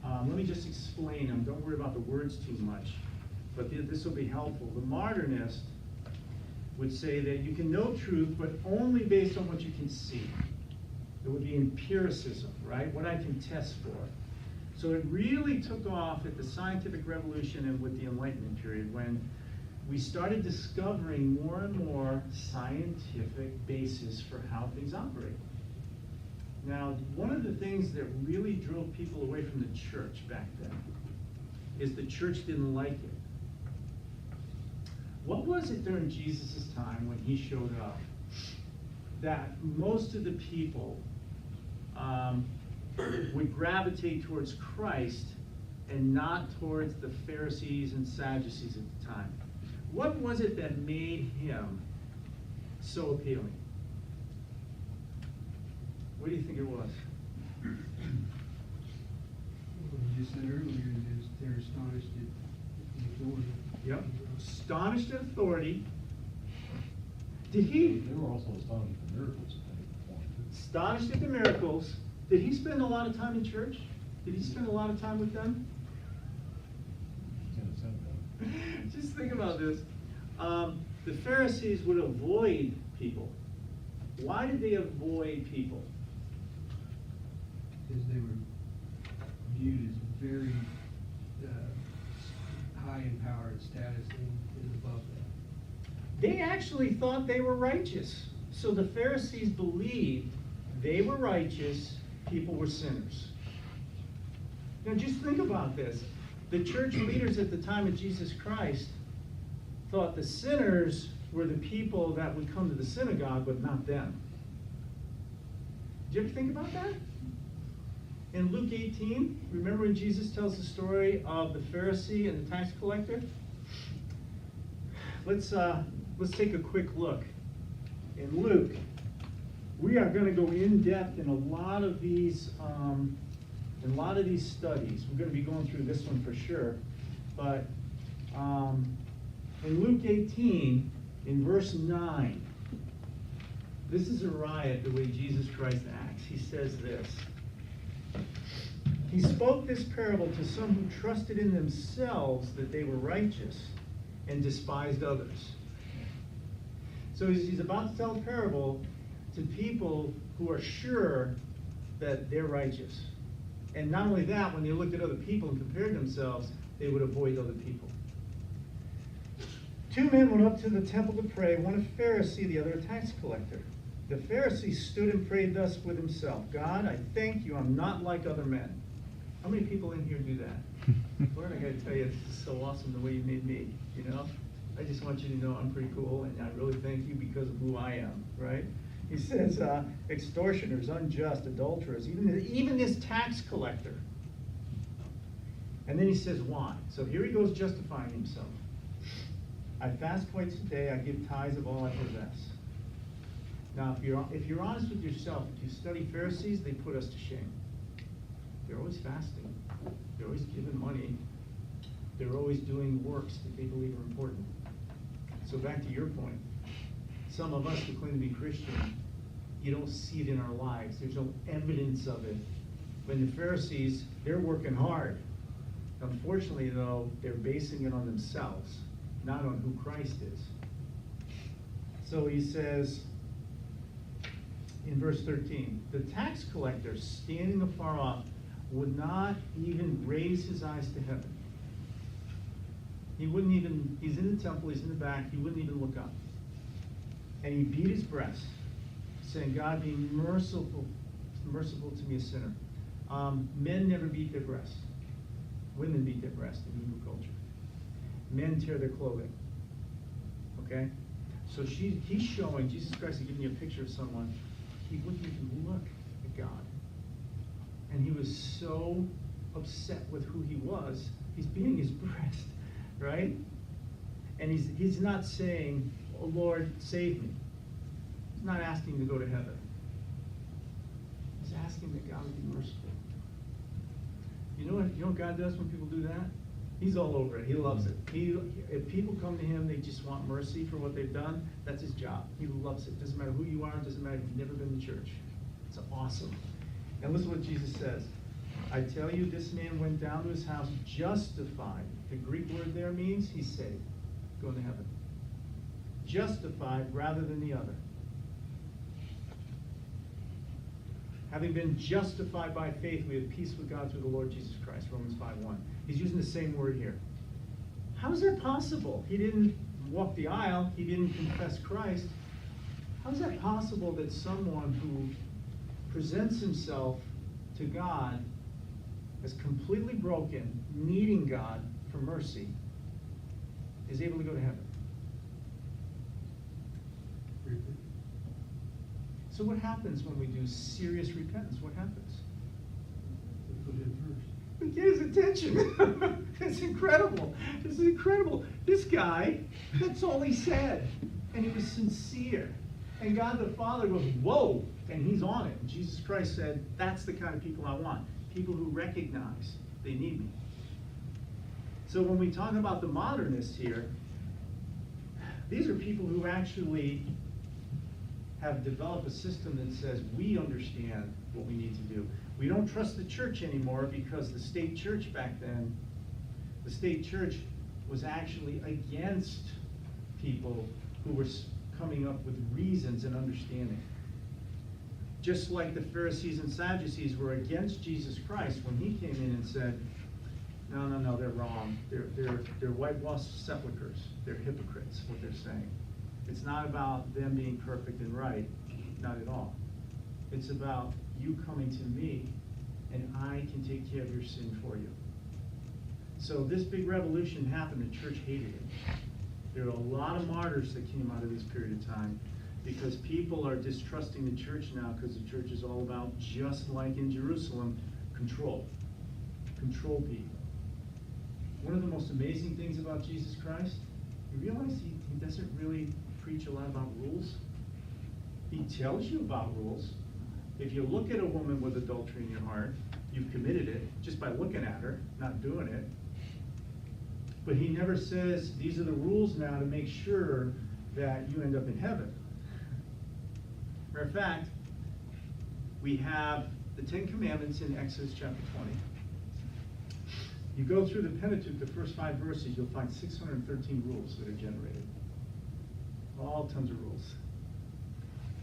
let me just explain them. Don't worry about the words too much, but this will be helpful. The modernist would say that you can know truth, but only based on what you can see. It would be empiricism, right? What I can test for. So it really took off at the scientific revolution and with the Enlightenment period when we started discovering more and more scientific basis for how things operate. Now, one of the things that really drove people away from the church back then is the church didn't like it. What was it during Jesus' time when he showed up that most of the people would gravitate towards Christ and not towards the Pharisees and Sadducees at the time? What was it that made him so appealing? What do you think it was? Well, you just said earlier, they're astonished at the authority. Yep. Astonished at authority. Did he? They were also astonished at the miracles that they performed. Astonished at the miracles. Did he spend a lot of time in church? Did he spend a lot of time with them? In a sense, though. Just think about this. The Pharisees would avoid people. Why did they avoid people? Because they were viewed as very high in power and status and above that. They actually thought they were righteous. So the Pharisees believed they were righteous, people were sinners. Now just think about this. The church leaders at the time of Jesus Christ thought the sinners were the people that would come to the synagogue, but not them. Did you ever think about that? In Luke 18, remember when Jesus tells the story of the Pharisee and the tax collector? Let's take a quick look. In Luke, we are going to go in depth in a lot of these studies. We're going to be going through this one for sure, but in Luke 18, in verse 9, this is a riot the way Jesus Christ acts. He says this. He spoke this parable to some who trusted in themselves that they were righteous and despised others. So he's about to tell a parable to people who are sure that they're righteous. And not only that, when they looked at other people and compared themselves, they would avoid other people. Two men went up to the temple to pray, one a Pharisee, the other a tax collector. The Pharisee stood and prayed thus with himself, God, I thank you I'm not like other men. How many people in here do that? Lord, I gotta tell you, this is so awesome the way you made me, you know? I just want you to know I'm pretty cool, and I really thank you because of who I am, right? He says, extortioners, unjust, adulterers, even this tax collector. And then he says, why? So here he goes justifying himself. I fast twice a day, I give tithes of all I possess. Now, if you're honest with yourself, if you study Pharisees, they put us to shame. They're always fasting. They're always giving money. They're always doing works that they believe are important. So back to your point, some of us who claim to be Christian, you don't see it in our lives. There's no evidence of it. When the Pharisees, they're working hard. Unfortunately, though, they're basing it on themselves, not on who Christ is. So he says in verse 13, the tax collector standing afar off would not even raise his eyes to heaven. He wouldn't even, he's in the temple, he's in the back, he wouldn't even look up. And he beat his breast, saying, God, be merciful to me, a sinner. Men never beat their breasts. Women beat their breasts in Hebrew culture. Men tear their clothing. Okay? So he's showing, Jesus Christ is giving you a picture of someone, he wouldn't even look at God. And he was so upset with who he was, he's beating his breast, right? And he's not saying, oh Lord, save me. He's not asking to go to heaven. He's asking that God would be merciful. You know what God does when people do that? He's all over it. He loves it. If people come to him, they just want mercy for what they've done, that's his job. He loves it. Doesn't matter who you are, doesn't matter if you've never been to church. It's awesome. And listen to what Jesus says. I tell you, this man went down to his house justified. The Greek word there means he's saved. Going to heaven. Justified rather than the other. Having been justified by faith, we have peace with God through the Lord Jesus Christ, Romans 5:1. He's using the same word here. How is that possible? He didn't walk the aisle. He didn't confess Christ. How is that possible that someone who presents himself to God as completely broken, needing God for mercy, is able to go to heaven? So what happens when we do serious repentance? What happens? Put it first. We get his attention. It's incredible. It's incredible. This guy, that's all he said. And he was sincere. And God the Father goes, whoa, and he's on it. And Jesus Christ said, that's the kind of people I want. People who recognize they need me. So when we talk about the modernists here, these are people who actually have developed a system that says we understand what we need to do. We don't trust the church anymore because the state church back then, the state church was actually against people who were coming up with reasons and understanding. Just like the Pharisees and Sadducees were against Jesus Christ when he came in and said, no, they're wrong. They're whitewashed sepulchres. They're hypocrites, what they're saying. It's not about them being perfect and right, not at all. It's about you coming to me and I can take care of your sin for you. So this big revolution happened and church hated it. There are a lot of martyrs that came out of this period of time because people are distrusting the church now because the church is all about, just like in Jerusalem, control. Control people. One of the most amazing things about Jesus Christ, you realize he doesn't really preach a lot about rules. He tells you about rules. If you look at a woman with adultery in your heart, you've committed it just by looking at her, not doing it. But he never says, these are the rules now to make sure that you end up in heaven. Matter of fact, we have the 10 Commandments in Exodus chapter 20. You go through the Pentateuch, the first 5 verses, you'll find 613 rules that are generated. All tons of rules.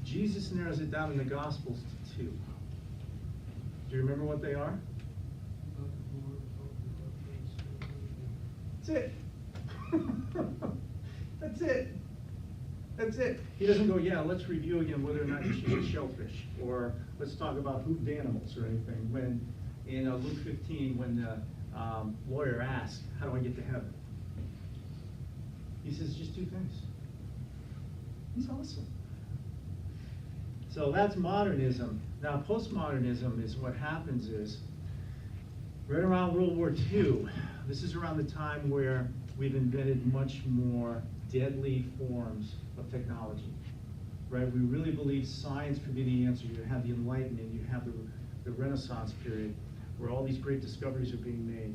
Jesus narrows it down in the Gospels to 2. Do you remember what they are? That's it. That's it. That's it. He doesn't go, yeah, let's review again whether or not you should eat shellfish, or let's talk about hoofed animals or anything. When in Luke 15, when lawyer asked, how do I get to heaven? He says, just two things. He's awesome. So that's modernism. Now, postmodernism is what happens is, right around World War II, this is around the time where we've invented much more deadly forms of technology, right? We really believe science could be the answer. You have the Enlightenment, you have the Renaissance period, where all these great discoveries are being made.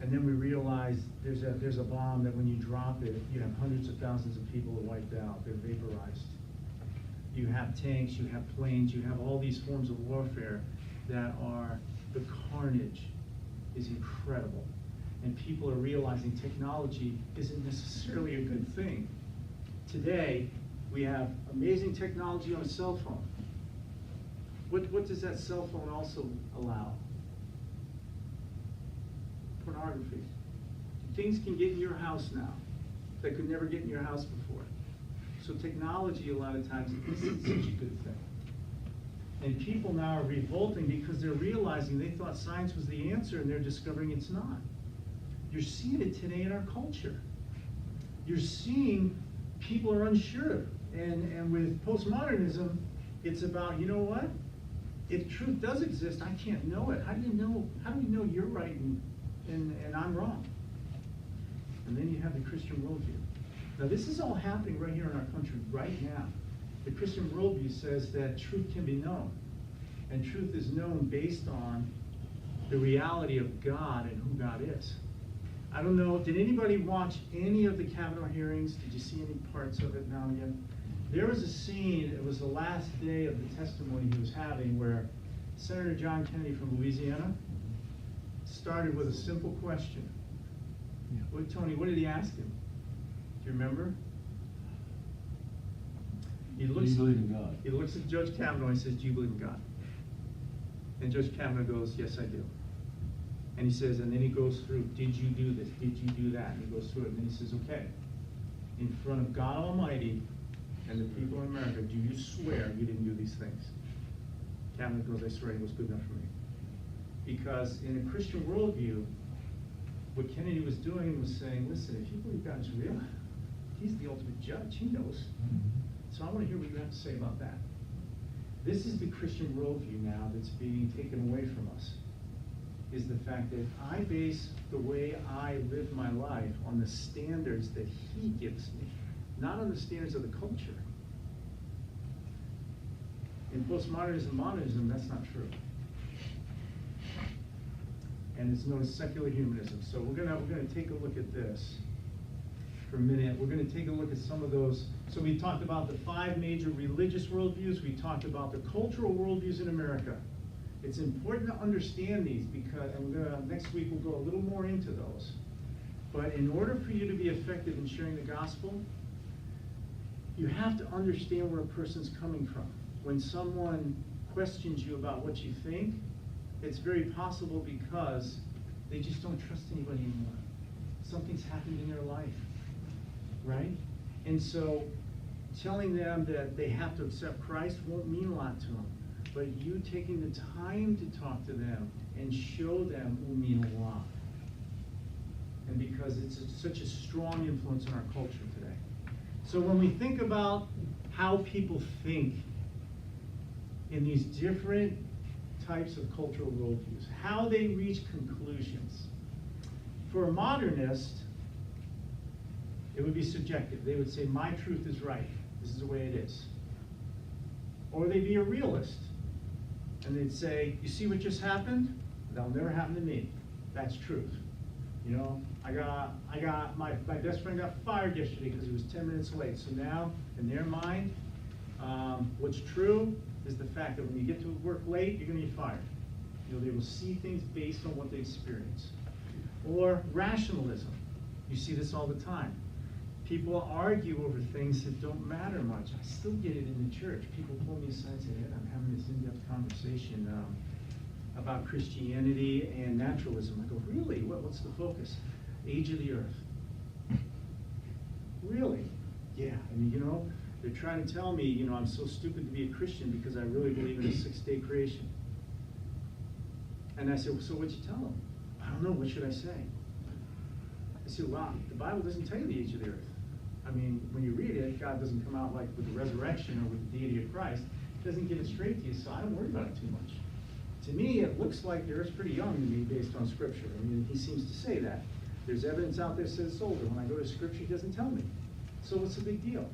And then we realize there's a bomb that when you drop it, you have hundreds of thousands of people wiped out. They're vaporized. You have tanks, you have planes, you have all these forms of warfare that are, the carnage is incredible. And people are realizing technology isn't necessarily a good thing. Today, we have amazing technology on a cell phone. What does that cell phone also allow? Pornography. Things can get in your house now that could never get in your house before. So technology, a lot of times, isn't such a good thing. And people now are revolting because they're realizing they thought science was the answer and they're discovering it's not. You're seeing it today in our culture. You're seeing people are unsure. And with postmodernism, it's about, you know what? If truth does exist, I can't know it. How do we know you're right and I'm wrong? And then you have the Christian worldview. Now this is all happening right here in our country right now. The Christian worldview says that truth can be known. And truth is known based on the reality of God and who God is. I don't know, did anybody watch any of the Kavanaugh hearings? Did you see any parts of it now and again? There was a scene, it was the last day of the testimony he was having, where Senator John Kennedy from Louisiana started with a simple question. Well, Tony, what did he ask him? Do you remember? Do you believe in God? He looks at Judge Kavanaugh and says, do you believe in God? And Judge Kavanaugh goes, yes, I do. And he says, and then he goes through, did you do this? Did you do that? And he goes through it, and then he says, okay, in front of God Almighty and the people in America, do you swear you didn't do these things? Kavanaugh goes, I swear. He was good enough for me. Because in a Christian worldview, what Kennedy was doing was saying, listen, if you believe God is real, he's the ultimate judge. He knows. So I want to hear what you have to say about that. This is the Christian worldview now that's being taken away from us, is the fact that I base the way I live my life on the standards that he gives me, not on the standards of the culture. In postmodernism, modernism, that's not true. And it's known as secular humanism. So we're gonna take a look at this for a minute. We're gonna take a look at some of those. So we talked about the 5 major religious worldviews. We talked about the cultural worldviews in America. It's important to understand these because, and next week we'll go a little more into those. But in order for you to be effective in sharing the gospel, you have to understand where a person's coming from. When someone questions you about what you think, it's very possible because they just don't trust anybody anymore. Something's happened in their life, right? And so telling them that they have to accept Christ won't mean a lot to them. But you taking the time to talk to them and show them will mean a lot. And because it's such a strong influence in our culture today. So when we think about how people think in these different types of cultural worldviews, how they reach conclusions. For a modernist, it would be subjective. They would say, my truth is right. This is the way it is. Or they'd be a realist. And they'd say, you see what just happened? That'll never happen to me. That's truth. You know, my best friend got fired yesterday because he was 10 minutes late. So now, in their mind, what's true is the fact that when you get to work late, you're going to get fired. You know, they will see things based on what they experience. Or rationalism. You see this all the time. People argue over things that don't matter much. I still get it in the church. People pull me aside and say, Ed, I'm having this in-depth conversation about Christianity and naturalism. I go, really? What's the focus? Age of the earth. Really? Yeah. I mean, you know, they're trying to tell me, you know, I'm so stupid to be a Christian because I really believe in a 6-day creation. And I said, well, so what'd you tell them? I don't know, what should I say? I said, well, the Bible doesn't tell you the age of the earth. I mean, when you read it, God doesn't come out like with the resurrection or with the deity of Christ. He doesn't give it straight to you, so I don't worry about it too much. To me, it looks like the earth's pretty young to me based on Scripture. I mean, he seems to say that. There's evidence out there that says it's older. When I go to Scripture, he doesn't tell me. So what's the big deal?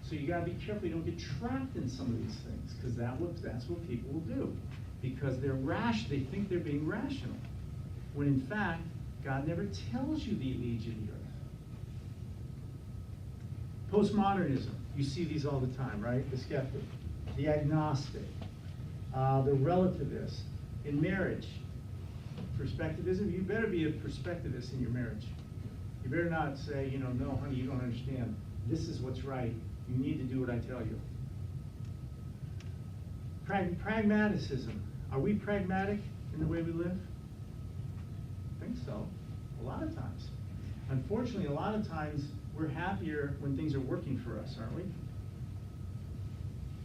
So you gotta be careful you don't get trapped in some of these things, because that's what people will do. Because they're rash, they think they're being rational. When in fact, God never tells you the age of the earth. Postmodernism, you see these all the time, right? The skeptic, the agnostic, the relativist. In marriage, perspectivism, you better be a perspectivist in your marriage. You better not say, you know, no, honey, you don't understand. This is what's right. You need to do what I tell you. Pragmaticism. Are we pragmatic in the way we live? I think so. A lot of times. Unfortunately, a lot of times we're happier when things are working for us, aren't we?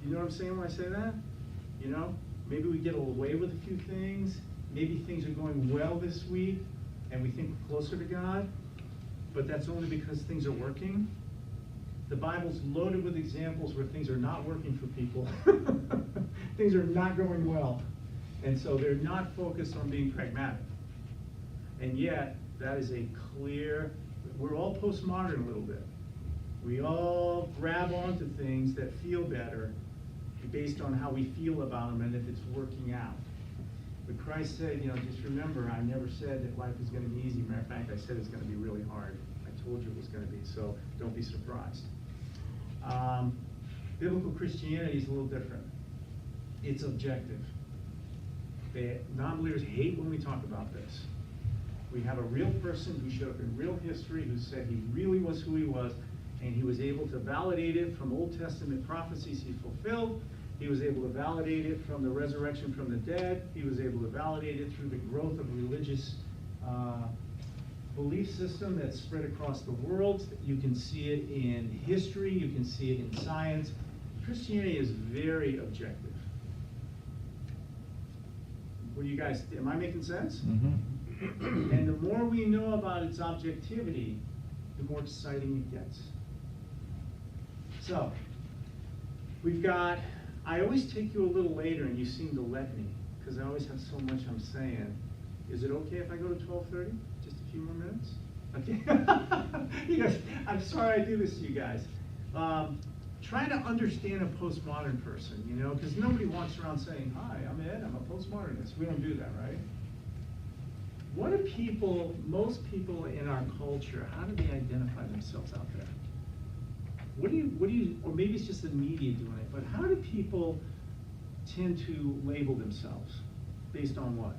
You know what I'm saying when I say that? You know, maybe we get away with a few things. Maybe things are going well this week and we think we're closer to God, but that's only because things are working. The Bible's loaded with examples where things are not working for people. Things are not going well. And so they're not focused on being pragmatic. And yet, that is a clear, we're all postmodern a little bit. We all grab onto things that feel better based on how we feel about them and if it's working out. But Christ said, you know, just remember, I never said that life is going to be easy. Matter of fact, I said it's going to be really hard. I told you it was going to be, so don't be surprised. Biblical Christianity is a little different. It's objective. Non-believers hate when we talk about this. We have a real person who showed up in real history who said he really was who he was, and he was able to validate it from Old Testament prophecies he fulfilled. He was able to validate it from the resurrection from the dead. He was able to validate it through the growth of religious belief system that's spread across the world. You can see it in history. You can see it in science. Christianity is very objective. What do you guys, am I making sense? Mm-hmm. And the more we know about its objectivity, the more exciting it gets. So, we've got, I always take you a little later and you seem to let me, because I always have so much I'm saying. Is it okay if I go to 12:30? Just a few more minutes? Okay. You guys, I'm sorry I do this to you guys. Trying to understand a postmodern person, you know, because nobody walks around saying, hi, I'm Ed, I'm a postmodernist. We don't do that, right? What do people, most people in our culture, how do they identify themselves out there? What do you, or maybe it's just the media doing it, but how do people tend to label themselves? Based on what?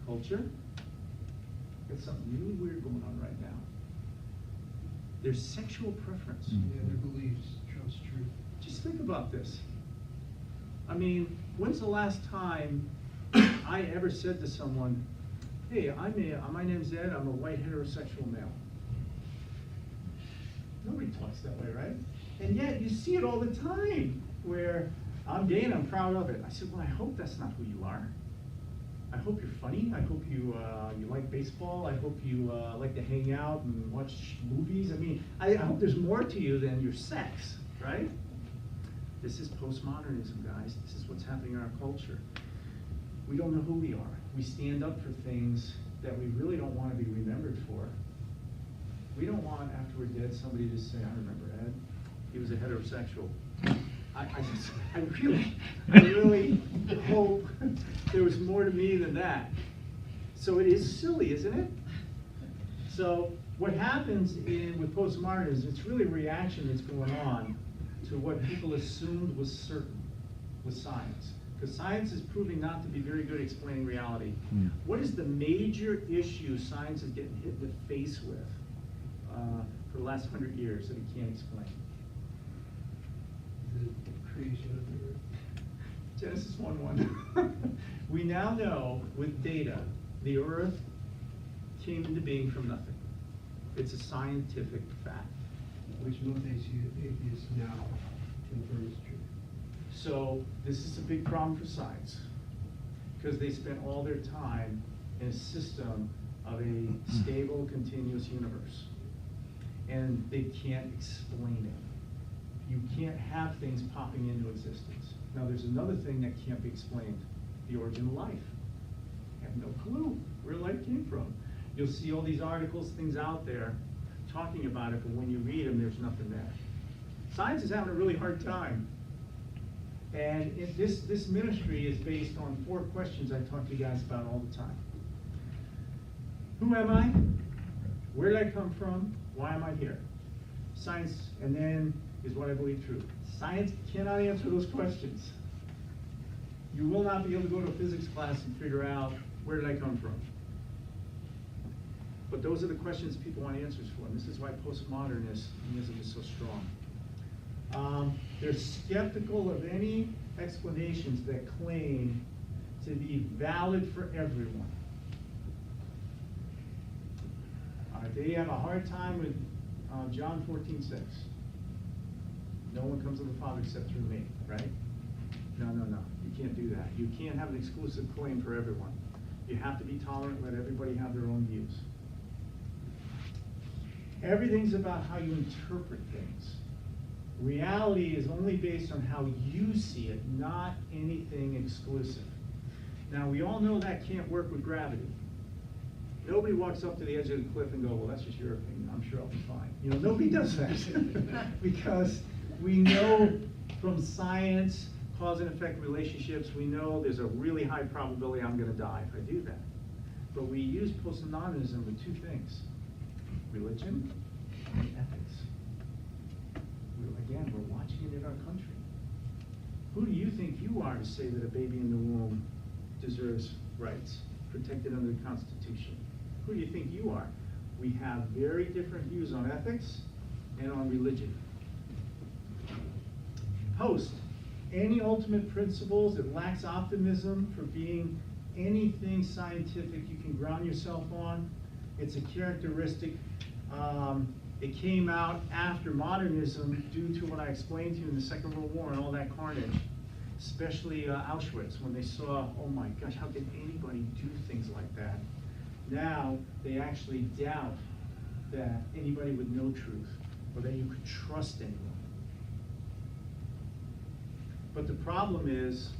Culture? Got something really weird going on right now. There's sexual preference. Yeah, their beliefs, trust truth. Just think about this. I mean, when's the last time I ever said to someone, hey, my name's Ed, I'm a white heterosexual male? Nobody talks that way, right? And yet you see it all the time where I'm gay and I'm proud of it. I said, well, I hope that's not who you are. I hope you're funny. I hope you like baseball. I hope you like to hang out and watch movies. I mean, I hope there's more to you than your sex, right? This is postmodernism, guys. This is what's happening in our culture. We don't know who we are. We stand up for things that we really don't want to be remembered for. We don't want, after we're dead, somebody to say, I remember Ed. He was a heterosexual. I really hope there was more to me than that. So it is silly, isn't it? So what happens with postmodernism, it's really a reaction that's going on to what people assumed was certain with science. Because science is proving not to be very good at explaining reality. Mm. What is the major issue science is getting hit in the face with for the last 100 years that we can't explain? The creation of the earth. Genesis 1:1. We now know with data, the earth came into being from nothing. It's a scientific fact. Which most atheists now confirm is true. So this is a big problem for science. because they spent all their time in a system of a stable, continuous universe. And they can't explain it. You can't have things popping into existence. Now, there's another thing that can't be explained: the origin of life. I have no clue where life came from. You'll see all these articles, things out there talking about it, but when you read them, there's nothing there. Science is having a really hard time. And this ministry is based on 4 questions I talk to you guys about all the time. Who am I? Where did I come from? Why am I here? Science, and then is what I believe true. Science cannot answer those questions. You will not be able to go to a physics class and figure out, where did I come from? But those are the questions people want answers for, and this is why postmodernism is so strong. They're skeptical of any explanations that claim to be valid for everyone. They have a hard time with John 14:6. No one comes to the Father except through me, right? No. You can't do that. You can't have an exclusive claim for everyone. You have to be tolerant, let everybody have their own views. Everything's about how you interpret things. Reality is only based on how you see it, not anything exclusive. Now, we all know that can't work with gravity. Nobody walks up to the edge of the cliff and go, well, that's just your opinion, I'm sure I'll be fine. Nobody does that. Because we know from science, cause and effect relationships, we know there's a really high probability I'm going to die if I do that. But we use postmodernism with 2 things: religion and ethics. Again, we're watching it in our country. Who do you think you are to say that a baby in the womb deserves rights protected under the Constitution? Who do you think you are? We have very different views on ethics and on religion. Post. Any ultimate principles, it lacks optimism for being anything scientific you can ground yourself on. It's a characteristic. It came out after modernism due to what I explained to you in the Second World War and all that carnage, especially Auschwitz, when they saw, oh my gosh, how can anybody do things like that? Now they actually doubt that anybody would know truth or that you could trust anyone. But the problem is,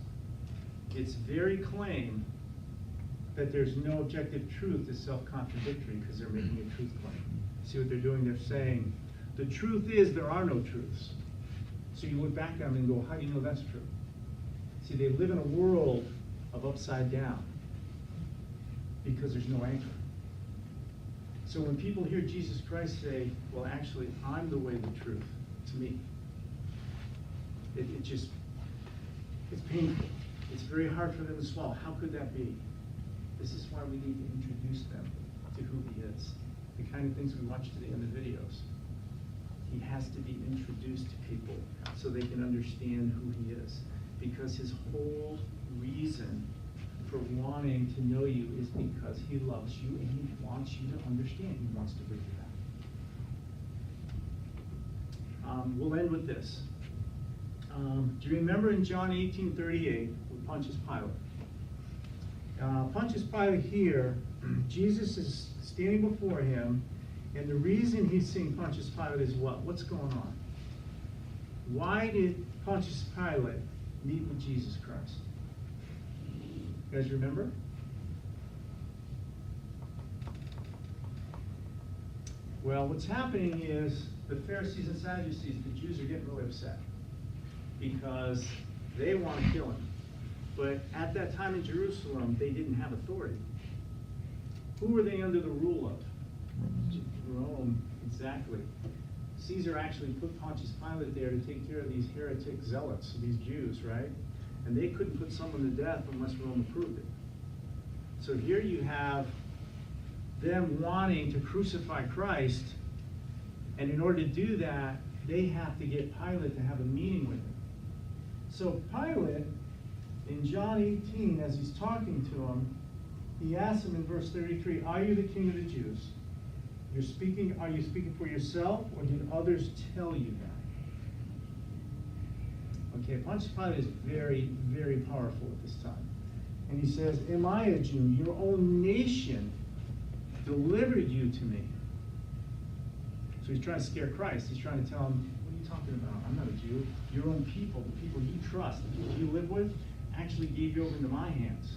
its very claim that there's no objective truth is self-contradictory because they're making a truth claim. See what they're doing? They're saying, the truth is there are no truths. So you look back at them and go, how do you know that's true? See, they live in a world of upside down because there's no anchor. So when people hear Jesus Christ say, well, actually, I'm the way, the truth, to me, it's painful. It's very hard for them to swallow. How could that be? This is why we need to introduce them to who he is. The kind of things we watch today in the videos. He has to be introduced to people so they can understand who he is. Because his whole reason for wanting to know you is because he loves you and he wants you to understand. He wants to bring you out. We'll end with this. Do you remember in John 18:38 with Pontius Pilate? Pontius Pilate here, Jesus is standing before him, and the reason he's seeing Pontius Pilate is what? What's going on? Why did Pontius Pilate meet with Jesus Christ? You guys remember? Well, what's happening is the Pharisees and Sadducees, the Jews, are getting really upset because they want to kill him. But at that time in Jerusalem, they didn't have authority. Who were they under the rule of? Rome, exactly. Caesar actually put Pontius Pilate there to take care of these heretic zealots, these Jews, right? And they couldn't put someone to death unless Rome approved it. So here you have them wanting to crucify Christ, and in order to do that, they have to get Pilate to have a meeting with him. So Pilate, in John 18, as he's talking to him, he asks him in verse 33, are you the king of the Jews? Are you speaking for yourself, or did others tell you that? Okay, Pontius Pilate is very, very powerful at this time. And he says, am I a Jew? Your own nation delivered you to me. So he's trying to scare Christ. He's trying to tell him, what are you talking about? I'm not a Jew. Your own people, the people you trust, the people you live with, actually gave you over into my hands.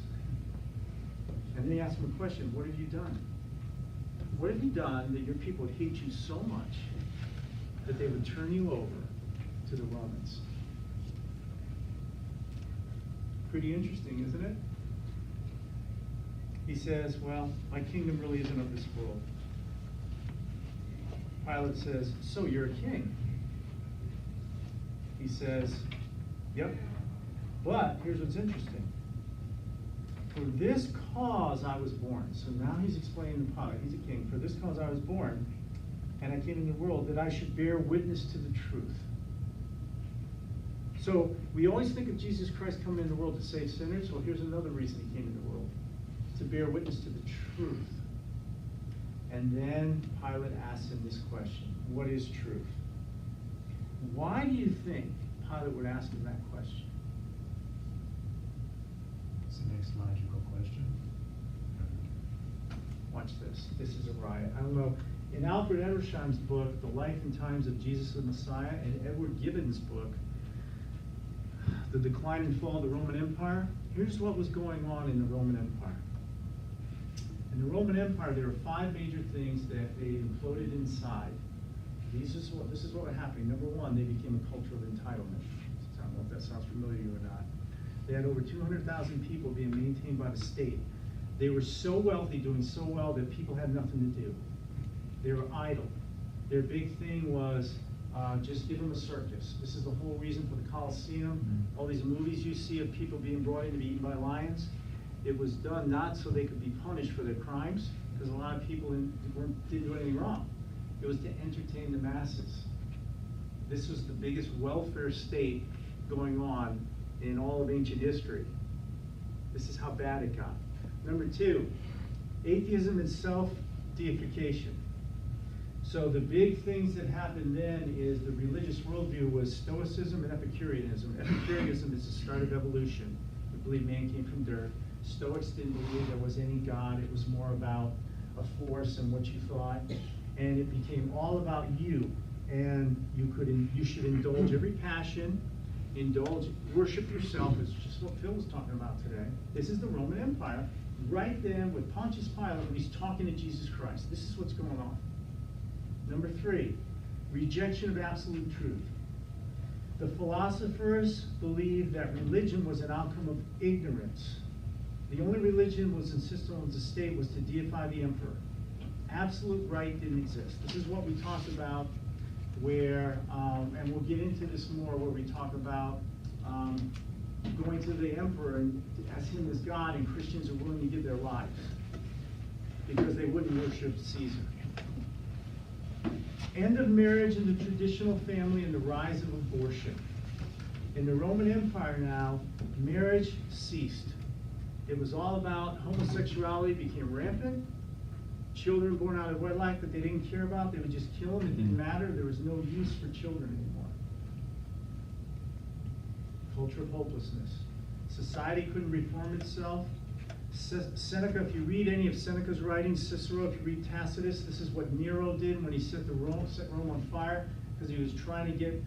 And then he asks him a question, what have you done? What have you done that your people would hate you so much that they would turn you over to the Romans? Pretty interesting, isn't it? He says, well, my kingdom really isn't of this world. Pilate says, so you're a king. He says, yep. But here's what's interesting. For this cause I was born. So now he's explaining to Pilate, he's a king. For this cause I was born, and I came into the world that I should bear witness to the truth. So we always think of Jesus Christ coming into the world to save sinners. Well, here's another reason he came into the world. To bear witness to the truth. And then Pilate asks him this question, what is truth? Why do you think Pilate would ask him that question? It's the next logical question. Watch this. This is a riot. I don't know. In Alfred Edersheim's book, The Life and Times of Jesus the Messiah, and Edward Gibbon's book, The Decline and Fall of the Roman Empire, here's what was going on in the Roman Empire. In the Roman Empire, there were 5 major things that they imploded inside. This is what was happening. Number one, they became a culture of entitlement. I don't know if that sounds familiar to you or not. They had over 200,000 people being maintained by the state. They were so wealthy, doing so well, that people had nothing to do. They were idle. Their big thing was just give them a circus. This is the whole reason for the Colosseum. All these movies you see of people being brought in to be eaten by lions. It was done not so they could be punished for their crimes, because a lot of people didn't do anything wrong. It was to entertain the masses. This was the biggest welfare state going on in all of ancient history. This is how bad it got. Number 2, atheism and self-deification. So the big things that happened then is the religious worldview was Stoicism and Epicureanism. Epicureanism is the start of evolution. We believe man came from dirt. Stoics didn't believe there was any God. It was more about a force and what you thought. And it became all about you. And you should indulge every passion, worship yourself. It's just what Phil was talking about today. This is the Roman Empire. Right then with Pontius Pilate, when he's talking to Jesus Christ. This is what's going on. Number 3, rejection of absolute truth. The philosophers believed that religion was an outcome of ignorance. The only religion was insisted on the state was to deify the emperor. Absolute right didn't exist. This is what we talked about where, and we'll get into this more, where we talk about going to the emperor and as him as God, and Christians are willing to give their lives because they wouldn't worship Caesar. End of marriage in the traditional family and the rise of abortion. In the Roman Empire now, marriage ceased. It was all about homosexuality became rampant. Children born out of wedlock that they didn't care about, they would just kill them. It didn't matter. There was no use for children anymore. Culture of hopelessness. Society couldn't reform itself. Seneca, if you read any of Seneca's writings, Cicero, if you read Tacitus, this is what Nero did when he set Rome on fire, because he was trying to get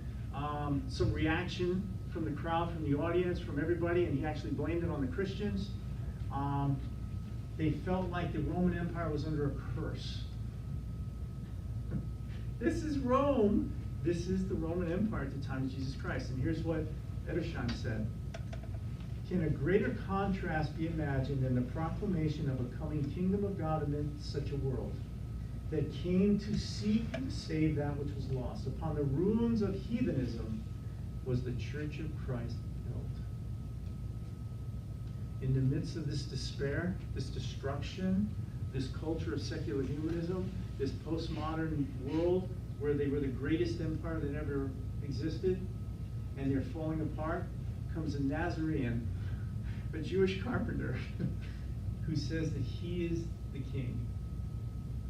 some reaction from the crowd, from the audience, from everybody, and he actually blamed it on the Christians. They felt like the Roman Empire was under a curse. This is Rome. This is the Roman Empire at the time of Jesus Christ. And here's what Edersheim said. Can a greater contrast be imagined than the proclamation of a coming kingdom of God amidst such a world that came to seek and save that which was lost? Upon the ruins of heathenism was the Church of Christ built. In the midst of this despair, this destruction, this culture of secular humanism, this postmodern world where they were the greatest empire that ever existed, and they're falling apart, comes a Nazarene, a Jewish carpenter, who says that he is the king,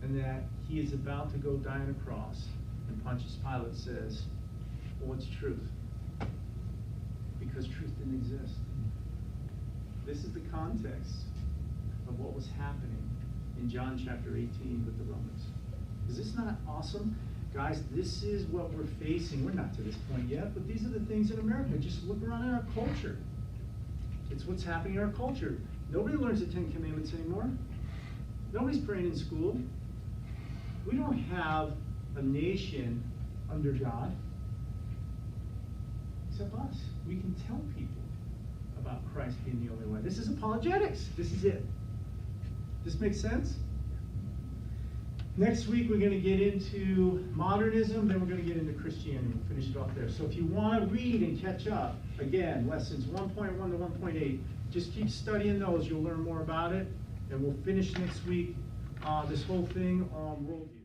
and that he is about to go die on a cross. And Pontius Pilate says, well, what's truth? Because truth didn't exist. This is the context of what was happening in John chapter 18 with the Romans. Is this not awesome? Guys, this is what we're facing. We're not to this point yet, but these are the things in America. Just look around in our culture. It's what's happening in our culture. Nobody learns the 10 Commandments anymore. Nobody's praying in school. We don't have a nation under God except us. We can tell people about Christ being the only way. This is apologetics. This is it. This makes sense? Next week, we're going to get into modernism, then we're going to get into Christianity. We'll finish it off there. So if you want to read and catch up, again, lessons 1.1 to 1.8, just keep studying those. You'll learn more about it. And we'll finish next week this whole thing on worldview.